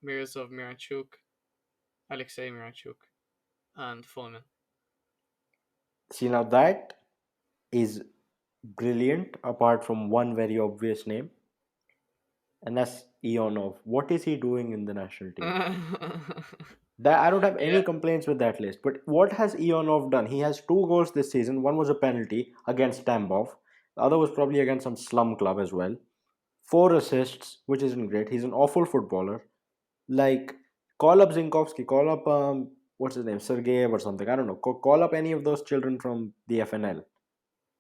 Mirzov Miranchuk, Alexei Miranchuk, and Fomin. See, now that is brilliant, apart from one very obvious name, and that's Ionov. What is he doing in the national team? That I don't have any Yeah, complaints with that list. But what has Ionov done? He has two goals this season. One was a penalty against Tambov. The other was probably against some slum club as well. Four assists, which isn't great. He's an awful footballer. Like, call up Zinkovsky, call up what's his name, Sergeyev or something. I don't know. Call up any of those children from the FNL.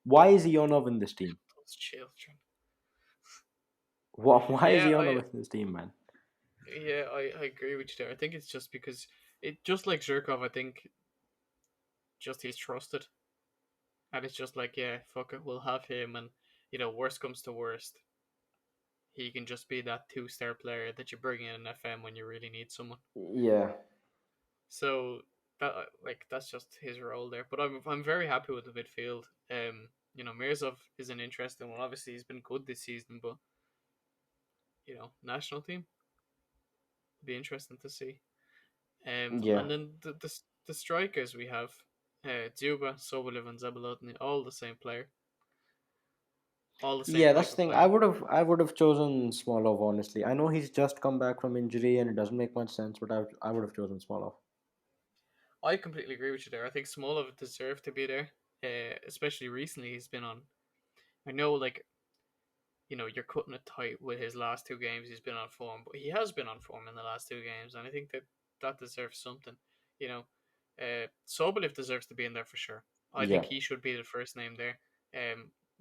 Why is Ionov in this team? those children. Why is Yeah, Ionov in this team, man? I agree with you there. I think it's just because it just like Zhirkov. I think just he's trusted, and it's just like yeah, fuck it, we'll have him, and worst comes to worst, he can just be that two-star player that you bring in an FM when you really need someone. Yeah, So that's just his role there. But I'm very happy with the midfield. Mirzov is an interesting one. Obviously, he's been good this season, but national team be interesting to see. yeah. And then the strikers we have, Dzuba, Sobolev, and Zabalotny, all the same player, all the same Yeah, type that's the of thing. player. I would have chosen Smolov, honestly. I know he's just come back from injury and it doesn't make much sense, but I would have chosen Smolov. I completely agree with you there. I think Smolov deserved to be there, especially recently. He's been on. I know, like you're cutting it tight with his last two games. He's been on form, but he has been on form in the last two games, and I think that deserves something. You know, Sobolev deserves to be in there for sure. I think Yeah. he should be the first name there.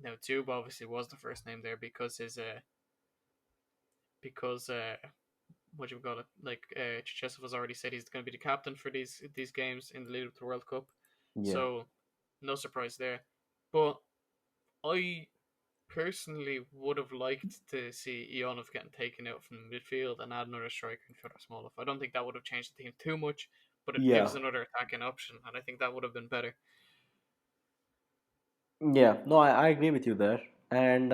Now Tube obviously was the first name there because his because what you've got it like Chichesov has already said he's going to be the captain for these games in the lead up to the World Cup. Yeah. So no surprise there. But I personally would have liked to see Ionov getting taken out from the midfield and add another striker in Fyodor Smolov. I don't think that would have changed the team too much, but it Yeah. gives another attacking option, and I think that would have been better. Yeah. No, I agree with you there. And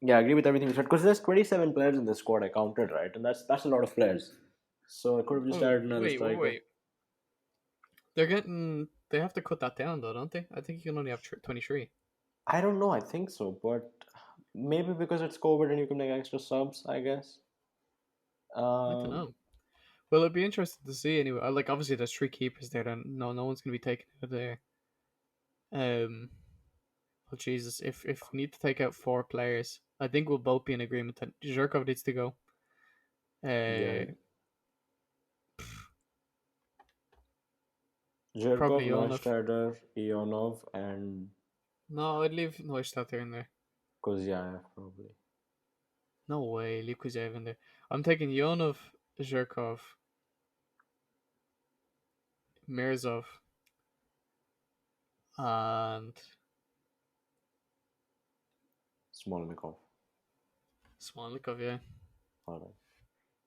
yeah, I agree with everything you said. Because there's 27 players in the squad I counted, right? And that's a lot of players. So I could have just Oh added another wait, wait, striker. wait! They have to cut that down though, don't they? I think you can only have 23. I don't know. I think so. But maybe because it's COVID and you can make extra subs, I guess. I don't Um, know. Well, it'd be interesting to see anyway. Like obviously there's three keepers there, and no one's gonna be taken out of there. Um, well, Jesus, if we need to take out four players, I think we'll both be in agreement that Zhirkov needs to go. yeah. Uh, Zhirkov, Probably Ionov. Neustadter, Ionov, and No, I'd leave Neustadt in there. Kozyaev, probably. No way, leave Kuzev in there. I'm taking Ionov, Zhirkov, Mirzov, and Smolnikov. Swanlikov. Yeah, All right.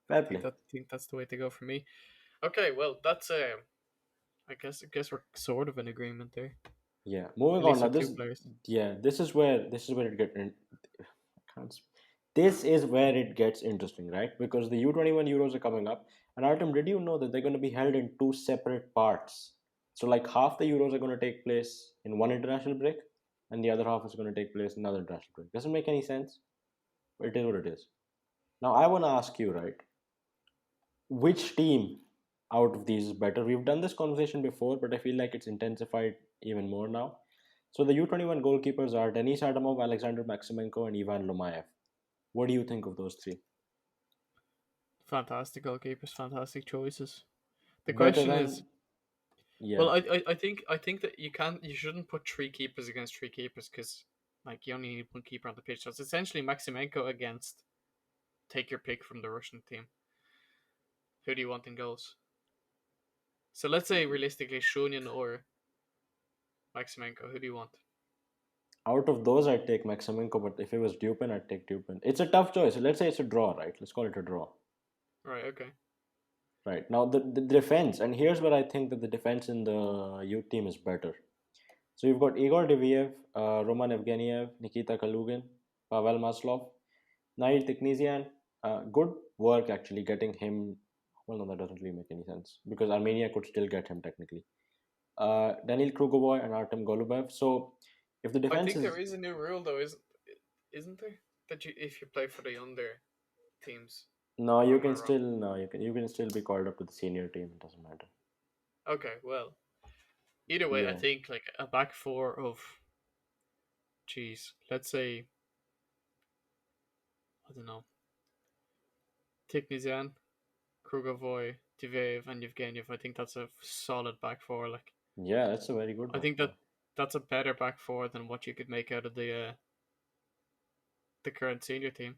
Fair play. I think that's the way to go for me. Okay, well that's I guess we're sort of in agreement there. Yeah. Moving At on least now. with two This, players. yeah, this is where it gets. I can't. This is where it gets interesting, right? Because the U21 Euros are coming up, and Artem, did you know that they're going to be held in two separate parts? So, like half the Euros are going to take place in one international break, and the other half is going to take place in another international break. Doesn't make any sense, but it is what it is. Now, I want to ask you, right? Which team out of these is better? We've done this conversation before, but I feel like it's intensified even more now. So the U21 goalkeepers are Denis Adamov, Alexander Maximenko, and Ivan Lomayev. What do you think of those three? Fantastic goalkeepers, fantastic choices. The Better question is, than, yeah, well, I think that you shouldn't put three keepers against three keepers because like you only need one keeper on the pitch. So it's essentially Maximenko against take your pick from the Russian team. Who do you want in goals? So let's say realistically Shunin or Maximenko. Who do you want? out of those I'd take Maximenko, but if it was Dupin, I'd take Dupin. It's a tough choice. Let's say it's a draw, right? Let's call it a draw. Right. Okay. Right. Now the defense, and here's where I think that the defense in the youth team is better. So you've got Igor Diviev, Roman Evgeniev, Nikita Kalugin, Pavel Maslov, Nair Tiknisian. Good work actually getting him. Well, no, that doesn't really make any sense because Armenia could still get him technically. Daniil Krugovoy and Artem Golubev. So if the I defense think there is is a new rule though, isn't there? That you if you play for the under teams, no, or you am I can wrong? still no, you can still be called up to the senior team. It doesn't matter. Okay. Well, either way, I Yeah, think like a back four of, geez, let's say I don't know, Tiknisian, Krugovoy, Diveev, and Yevgeniev. I think that's a solid back four. Like yeah, that's a very good I back think four. that's a better back four than what you could make out of the current senior team.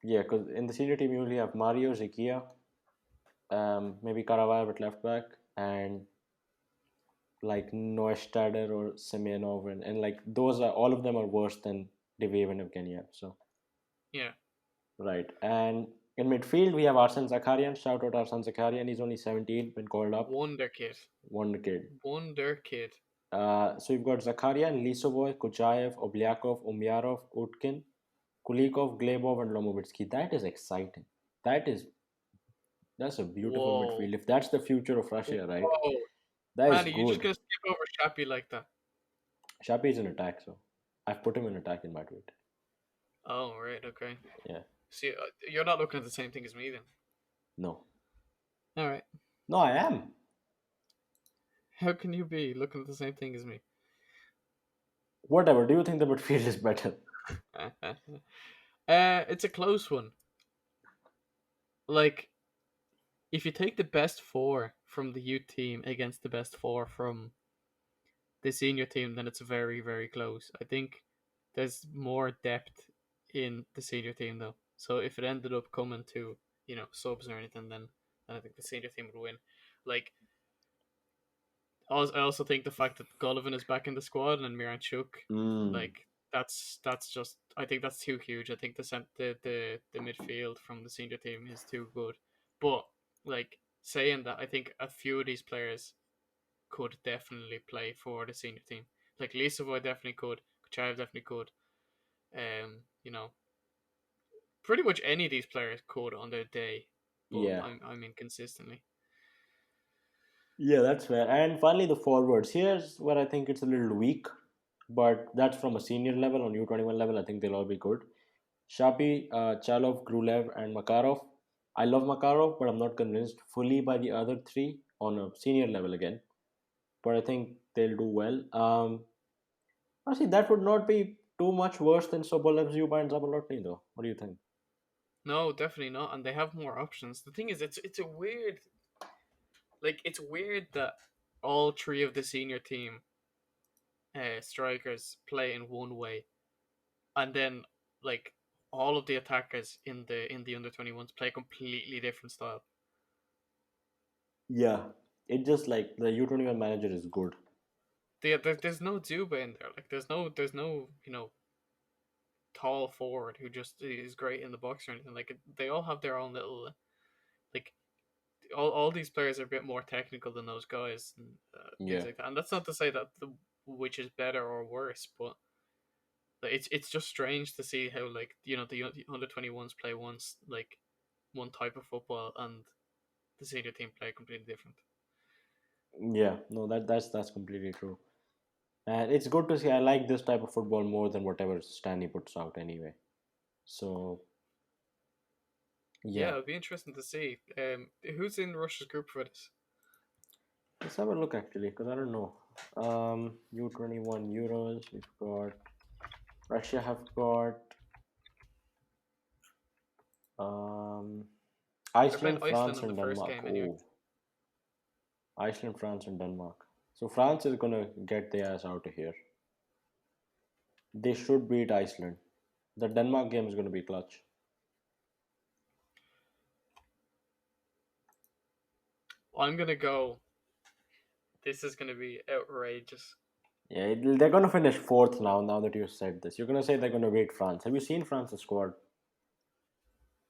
Yeah, because in the senior team you only have Mario Zikia, maybe Karavayev at left back, and like Neustadter or Semyonov, and like those are all of them are worse than Diveev and Evgeniev. So Yeah, right, and in midfield we have Arsen Zakarian. Shout out Arsen Zakarian. He's only 17, been called up. wonder kid, One kid. wonder kid. So you've got Zakarian, Lisovoy, Kuchayev, Obliakov, Umyarov, Utkin, Kulikov, Glebov, and Lomovitsky. That is exciting. That is that's a beautiful Whoa, midfield. If that's the future of Russia, right? whoa, That is Hanu, you just good. gonna skip over Shappy like that? Shapi is in attack, so I've put him in attack in my tweet. Oh, right, okay. Yeah. See, you're not looking at the same thing as me then. No. All right, No, I am. how can you be looking at the same thing as me? Whatever. Do you think the midfield is better? It's a close one. Like, if you take the best four from the youth team against the best four from the senior team, then it's very, very close. I think there's more depth in the senior team though. So if it ended up coming to subs or anything, then I think the senior team would win. Like I also think the fact that Golovin is back in the squad and Miranchuk, Mm, like that's just I think that's too huge. I think the midfield from the senior team is too good. But like saying that, I think a few of these players could definitely play for the senior team. Like Lisavoy definitely could, Kuchayev definitely could. You know, pretty much any of these players could on their day, but yeah. I mean consistently. Yeah, that's fair. And finally, the forwards. Here's where I think it's a little weak, but that's from a senior level. On U21 level, I think they'll all be good. Shapi, Chalov, Grulev, and Makarov. I love Makarov, but I'm not convinced fully by the other three on a senior level again. But I think they'll do well. Honestly, that would not be too much worse than Sobolev, Zuba, and Zabolotny, though. What do you think? No, definitely not, and they have more options. The thing is, it's a weird, like it's weird that all three of the senior team strikers play in one way, and then like all of the attackers in the under 21s play a completely different style. Yeah, it just like the U21 manager is good. There's no Zuba in there. Like there's no tall forward who just is great in the box or anything. Like they all have their own little like all these players are a bit more technical than those guys and things Yeah, like that. And that's not to say that the which is better or worse, but like, it's just strange to see how like the under 21s play once like one type of football and the senior team play completely different. yeah. No, that's completely true. And it's good to see. I like this type of football more than whatever Stanley puts out anyway. So Yeah, yeah, it'd be interesting to see who's in Russia's group for this. let's have a look actually, because I don't know. U21 Euros. We've got Russia. Have got um, They're playing Iceland, Iceland France, in the and first Denmark. game anyway. Oh, Iceland, France, and Denmark. So France is gonna get their ass out of here. They should beat Iceland. The Denmark game is gonna be clutch. I'm gonna go. This is gonna be outrageous. Yeah, they're gonna finish fourth now. Now that you said this, you're gonna say they're gonna beat France. Have you seen France's squad?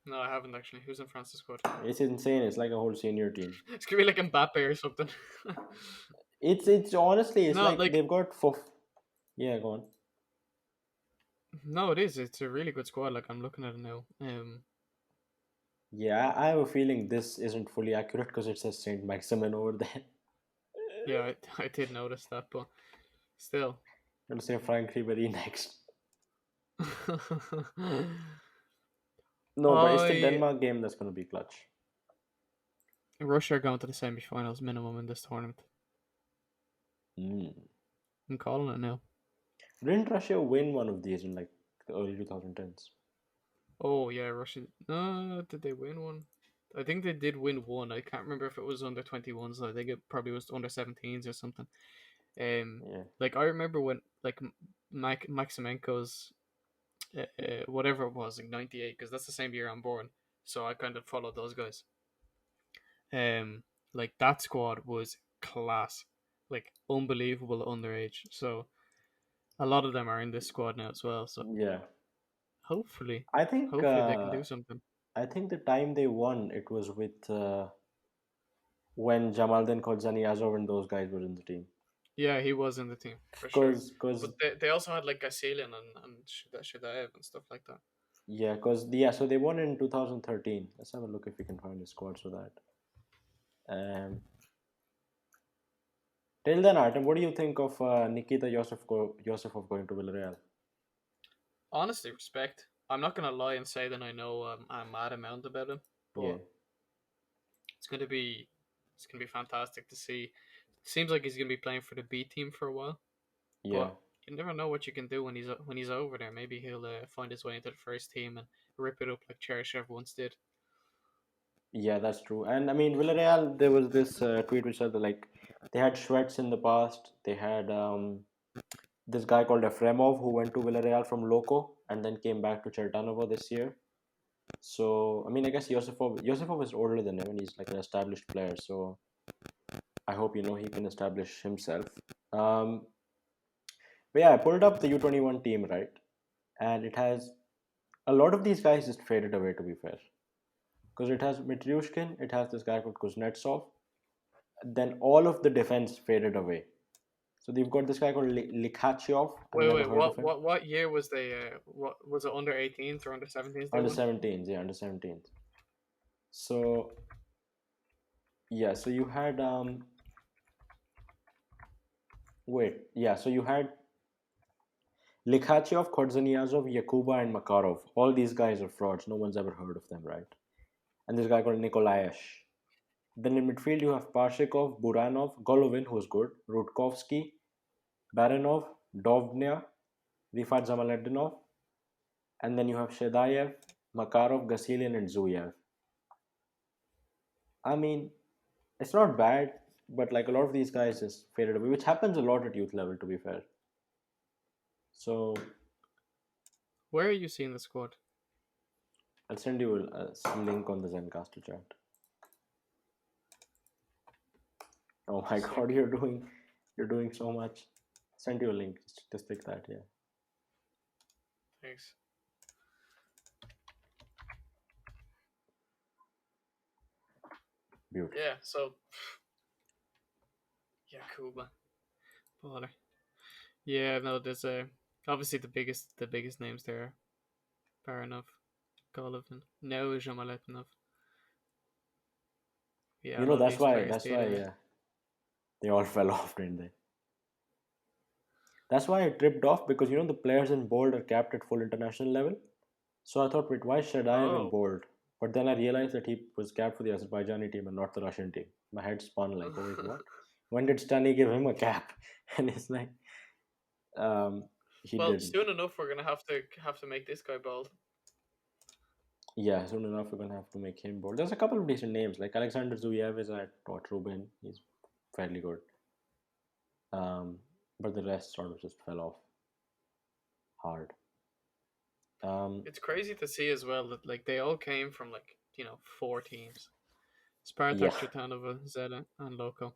No, I haven't actually. Who's in France's squad? It's insane. It's like a whole senior team. It's gonna be like Mbappe or something. It's honestly, it's No, like like they've got for. Yeah, go on. no, it is. It's a really good squad. Like I'm looking at it now. Yeah, I have a feeling this isn't fully accurate because it says Saint Maximin over there. Yeah, I did notice that, but still. I'll say Frank Ribery next. No, but it's the I Denmark game that's gonna be clutch. Russia are going to the semi-finals minimum in this tournament. Mm. I'm calling it now. Didn't Russia win one of these in like the early 2010s? Oh yeah, Russia. No, did they win one? I think they did win one. I can't remember if it was under 21s. I think it probably was under 17s or something. Yeah, Like I remember when like Maximenko's whatever it was, like 98, because that's the same year I'm born. So I kind of followed those guys. Like that squad was class, like unbelievable underage. So a lot of them are in this squad now as well. So yeah. hopefully, I think hopefully they can do something. I think the time they won it was with when Jamaldin Khodzaniazov and those guys were in the team. Yeah, he was in the team for sure. Cause But they also had like Gasilin and Shidaev and stuff like that. yeah, cause yeah, so they won in 2013. Let's have a look if we can find the squad for that. Um, till then, Artem, what do you think of Nikita Yosifov going to Villarreal? Honestly, respect. I'm not gonna lie and say that I know I'm mad amount about him, Yeah, but it's gonna be it's gonna be fantastic to see. It seems like he's gonna be playing for the B team for a while, yeah, but you never know what you can do when he's over there. Maybe he'll find his way into the first team and rip it up like Cheryshev once did. yeah. That's true. And I mean, Villarreal. There was this tweet which said that like they had Schwetz in the past. They had this guy called Efremov who went to Villarreal from Loko and then came back to Chertanovo this year. So I mean, I guess Yosifov is older than him and he's like an established player. So I hope he can establish himself. Um, but yeah, I pulled up the U21 team, right, and it has a lot of these guys just faded away. To be fair, because it has Mitryushkin, it has this guy called Kuznetsov. Then all of the defense faded away. So they've got this guy called Likhachev. I've Wait, never wait. heard of What him. what what year was they? What was it? Under 18s or under 17s? They Under won. 17s, yeah, under 17s. So yeah, so you had wait, yeah, so you had Likhachev, Korzeniazov, Yakuba, and Makarov. All these guys are frauds. No one's ever heard of them, right? And this guy called Nikolaesh. Then in midfield, you have Parshikov, Buranov, Golovin, who's good, Rudkovsky, Baranov, Dovnya, Rifat Zamaledinov, and then you have Shedayev, Makarov, Gasilin, and Zuyev. I mean, it's not bad, but like a lot of these guys just faded away, which happens a lot at youth level, to be fair. So Where are you seeing the squad? I'll send you some link on the Zencaster chat. Oh my Sick. god, you're doing so much. Send you a link. Just click that, yeah. Thanks. Beautiful. Yeah. So yeah, Kuba. Baller. Yeah. No. There's obviously the biggest names there. Baranov, Golovin, now Zhamaletnov. Yeah, a lot of That's these why players did. they all fell off, didn't they? That's why it tripped off because the players in bold are capped at full international level. So I thought, wait, why should I have in Oh. bold? But then I realized that he was capped for the Azerbaijani team and not the Russian team. My head spun like, oh wait, what? When did Stani give him a cap? And it's like, he Well, didn't. soon enough, we're gonna have to make this guy bold. Yeah, soon enough we're gonna have to make him bold. There's a couple of decent names like Alexander Zuyev is at what Rubin. He's fairly good. But the rest sort of just fell off hard. Um, It's crazy to see as well that like they all came from like four teams: Spartak, yeah. Chitanova, Zeta, and Loko,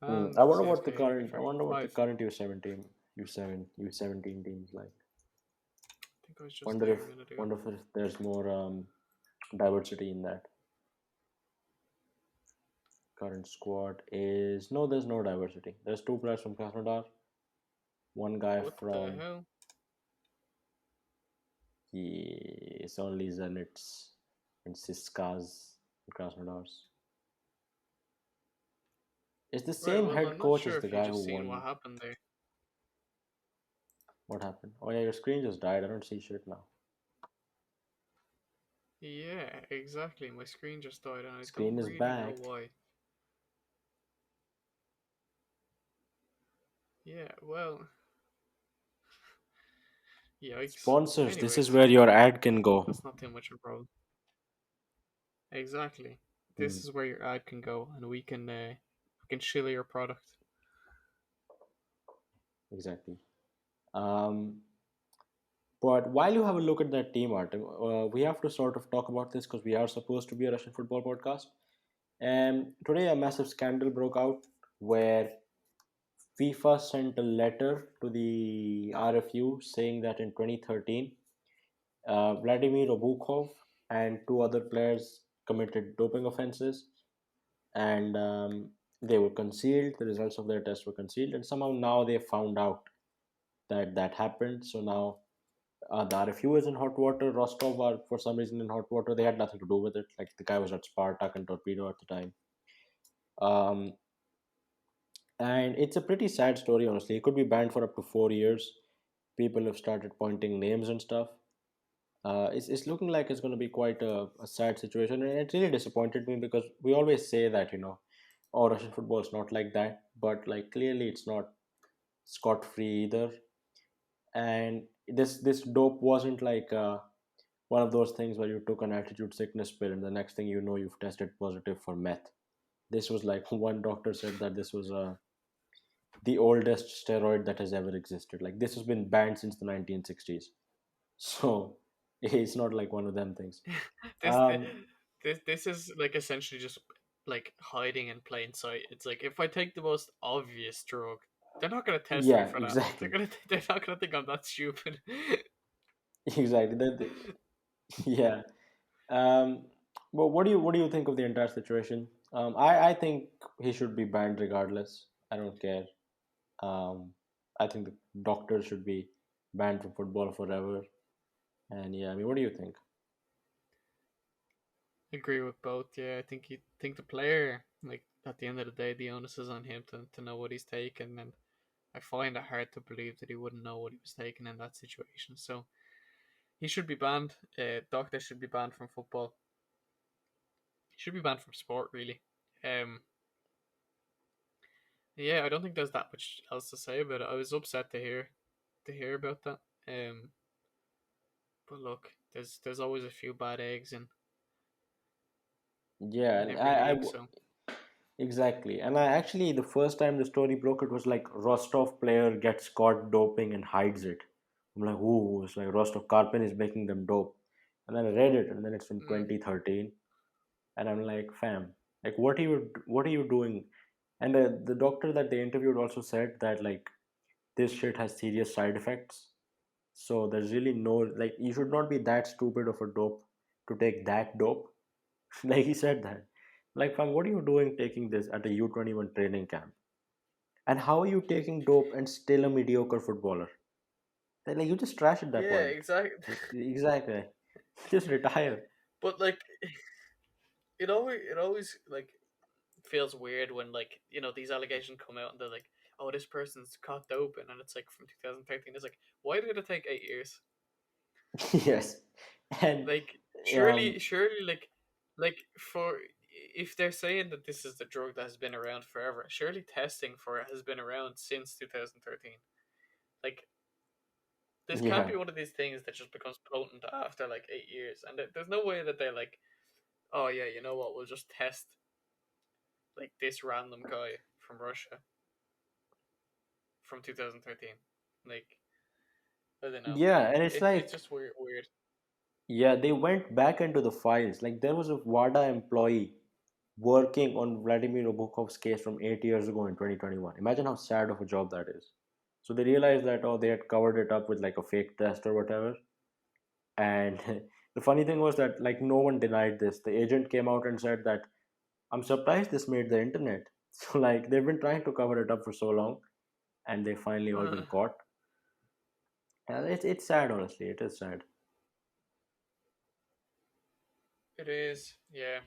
I and wonder what the CSK current. I from wonder what the five. current U17 teams like. I think I was just Wonder there if a minute ago. wonder if there's more diversity in that current squad. Is no, there's no diversity. There's two players from Krasnodar, one guy What the from hell? it's only Zenits and Siskas and Krasnodars. It's the Right. same Well, head I'm not coach sure as the if you guy who just seen what won. happened there. What happened? Oh yeah, your screen just died. I don't see shit now. Yeah, exactly. My screen just died, and I Screen don't is really know back. why. Yeah. Well. Yikes. Sponsors. This is Anyways, where your ad can go. that's not too much of a problem. Exactly. Hmm, This is where your ad can go, and we can shill your product. exactly. Um, but while you have a look at that team, Artem, we have to sort of talk about this because we are supposed to be a Russian football podcast. And today, a massive scandal broke out where FIFA sent a letter to the RFU saying that in 2013, Vladimir Obukhov and two other players committed doping offenses, and they were concealed. The results of their tests were concealed, and somehow now they found out that that happened. So now the RFU is in hot water. Rostov are for some reason in hot water. They had nothing to do with it. Like the guy was at Spartak and Torpedo at the time. Um, and it's a pretty sad story, honestly. It could be banned for up to 4 years. People have started pointing names and stuff. It's looking like it's going to be quite a sad situation, and it really disappointed me because we always say that oh, Russian football is not like that, but like clearly it's not scot free either. And this dope wasn't like one of those things where you took an altitude sickness pill and the next thing you know you've tested positive for meth. This was like one doctor said that this was the oldest steroid that has ever existed. Like this has been banned since the 1960s. So it's not like one of them things. this Um, this is like essentially just like hiding in plain sight. It's like if I take the most obvious drug, they're not gonna test me Yeah, for that. exactly. They're not gonna think I'm that stupid. Exactly. Yeah. Um, well, what do you think of the entire situation? I think he should be banned regardless. I don't care. Um, I think the doctors should be banned from football forever. And yeah, I mean, what do you think? Agree with both. Yeah, I think you think the player, like at the end of the day, the onus is on him to know what he's taking, and I find it hard to believe that he wouldn't know what he was taking in that situation. So he should be banned. Doctor should be banned from football. He should be banned from sport, really. Um, yeah, I don't think there's that much else to say about it. I was upset to hear about that. Um, but look, there's always a few bad eggs Yeah, in and every league. So exactly. And I actually, the first time the story broke, it was like Rostov player gets caught doping and hides it. I'm like, ooh, it's like Rostov Karpin is making them dope. And then I read it, and then it's from mm, 2013, and I'm like, fam, like, what are you doing? And the doctor that they interviewed also said that like this shit has serious side effects. So there's really no, like, you should not be that stupid of a dope to take that dope. Like he said that. Like, fam, what are you doing taking this at a U21 training camp? And how are you taking dope and still a mediocre footballer? Like, you just trash at that yeah, point. exactly. Exactly. Just retire. But like it always like feels weird when like these allegations come out and they're like, oh, this person's caught doping, and it's like from 2013. It's like, why did it take 8 years? Yes. And Like um, surely like for if they're saying that this is the drug that has been around forever, surely testing for it has been around since 2013. Like this can't yeah. be one of these things that just becomes potent after like 8 years, and there's no way that they're like, oh yeah, you know what, we'll just test like this random guy from Russia from 2013. Like I don't know. Yeah, and it's It's like, just weird. Weird. yeah, they went back into the files. Like, there was a WADA employee working on Vladimir Obukhov's case from 8 years ago in 2021. Imagine how sad of a job that is. So they realized that, oh, they had covered it up with like a fake test or whatever. And the funny thing was that like no one denied this. The agent came out and said that I'm surprised this made the internet. So like they've been trying to cover it up for so long, and they finally all been caught. And it's sad, honestly. It is sad. It is, yeah.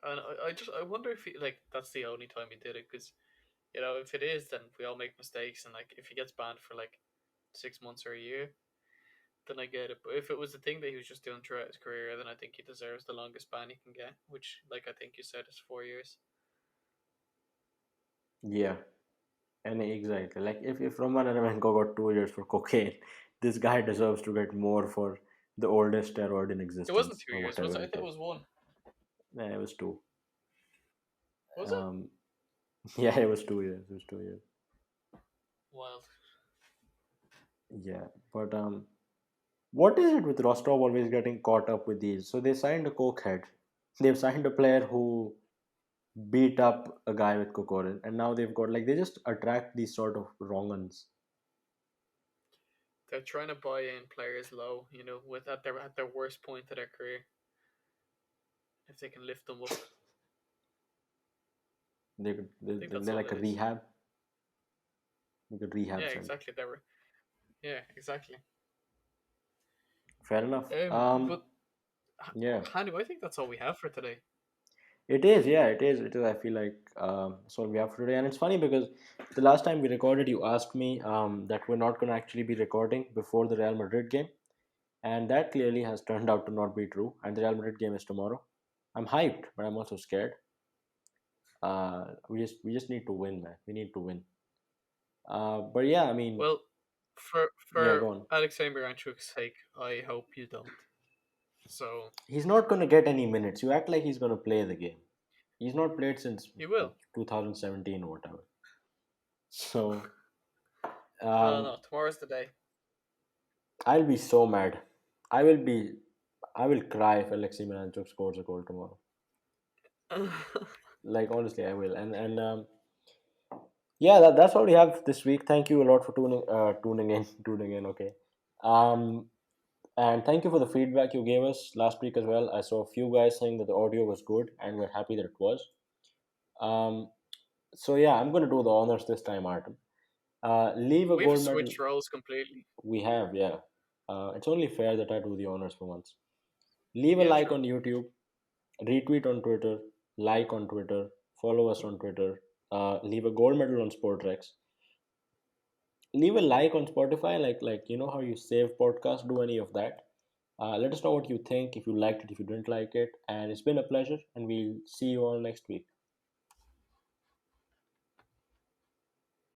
And I wonder if like that's the only time he did it, because if it is, then we all make mistakes, and like if he gets banned for like 6 months or a year, then I get it. But if it was the thing that he was just doing throughout his career, then I think he deserves the longest ban he can get, which, like I think you said, is 4 years. Yeah, and exactly like if Roman Aremenko got 2 years for cocaine, this guy deserves to get more for the oldest steroid in It wasn't existence two or years, was whatever it? I it thought it is. was one. Yeah, it was two. Was it? Um, yeah, it was 2 years. It was 2 years. Wild. Yeah, but what is it with Rostov always getting caught up with these? So they signed a cokehead. They've signed a player who beat up a guy with cocaine, and now they've got like they just attract these sort of wrong uns. They're trying to buy in players low, with at their worst point of their career. If they can lift them up, They could I think that's they're all like it a is. rehab. They could Yeah, rehab center. exactly. Yeah, exactly. Fair enough. But Yeah, Hanu, I think that's all we have for today. it is. Yeah, it is. It is. I feel like that's all we have for today. And it's funny because the last time we recorded, you asked me that we're not going to actually be recording before the Real Madrid game, and that clearly has turned out to not be true. And the Real Madrid game is tomorrow. I'm hyped, but I'm also scared. We just need to win, man. We need to win. But yeah, I mean, Well, for yeah, for go on. Alexander Anchuk's sake, I hope you don't. So He's not going to get any minutes. You act like he's going to play the game. He's not played since you will. like 2017 or whatever. So No, um, no, tomorrow's the day. I'll be so mad. I will be. I will cry if Alexei Miranchuk scores a goal tomorrow. Like honestly, I will. And yeah, that's all we have this week. Thank you a lot for tuning in, tuning in. Okay. Um, and thank you for the feedback you gave us last week as well. I saw a few guys saying that the audio was good, and we're happy that it was. Um, so yeah, I'm going to do the honors this time, Artem. Leave a We've gold medal. switched roles completely. We have, yeah. It's only fair that I do the honors for once. Leave a Yeah, like sure. on YouTube, retweet on Twitter, like on Twitter, follow us on Twitter, leave a gold medal on Sportrex, leave a like on Spotify. Like you know how you save podcast, do any of that. Let us know what you think, if you liked it, if you didn't like it, and it's been a pleasure, and we'll see you all next week.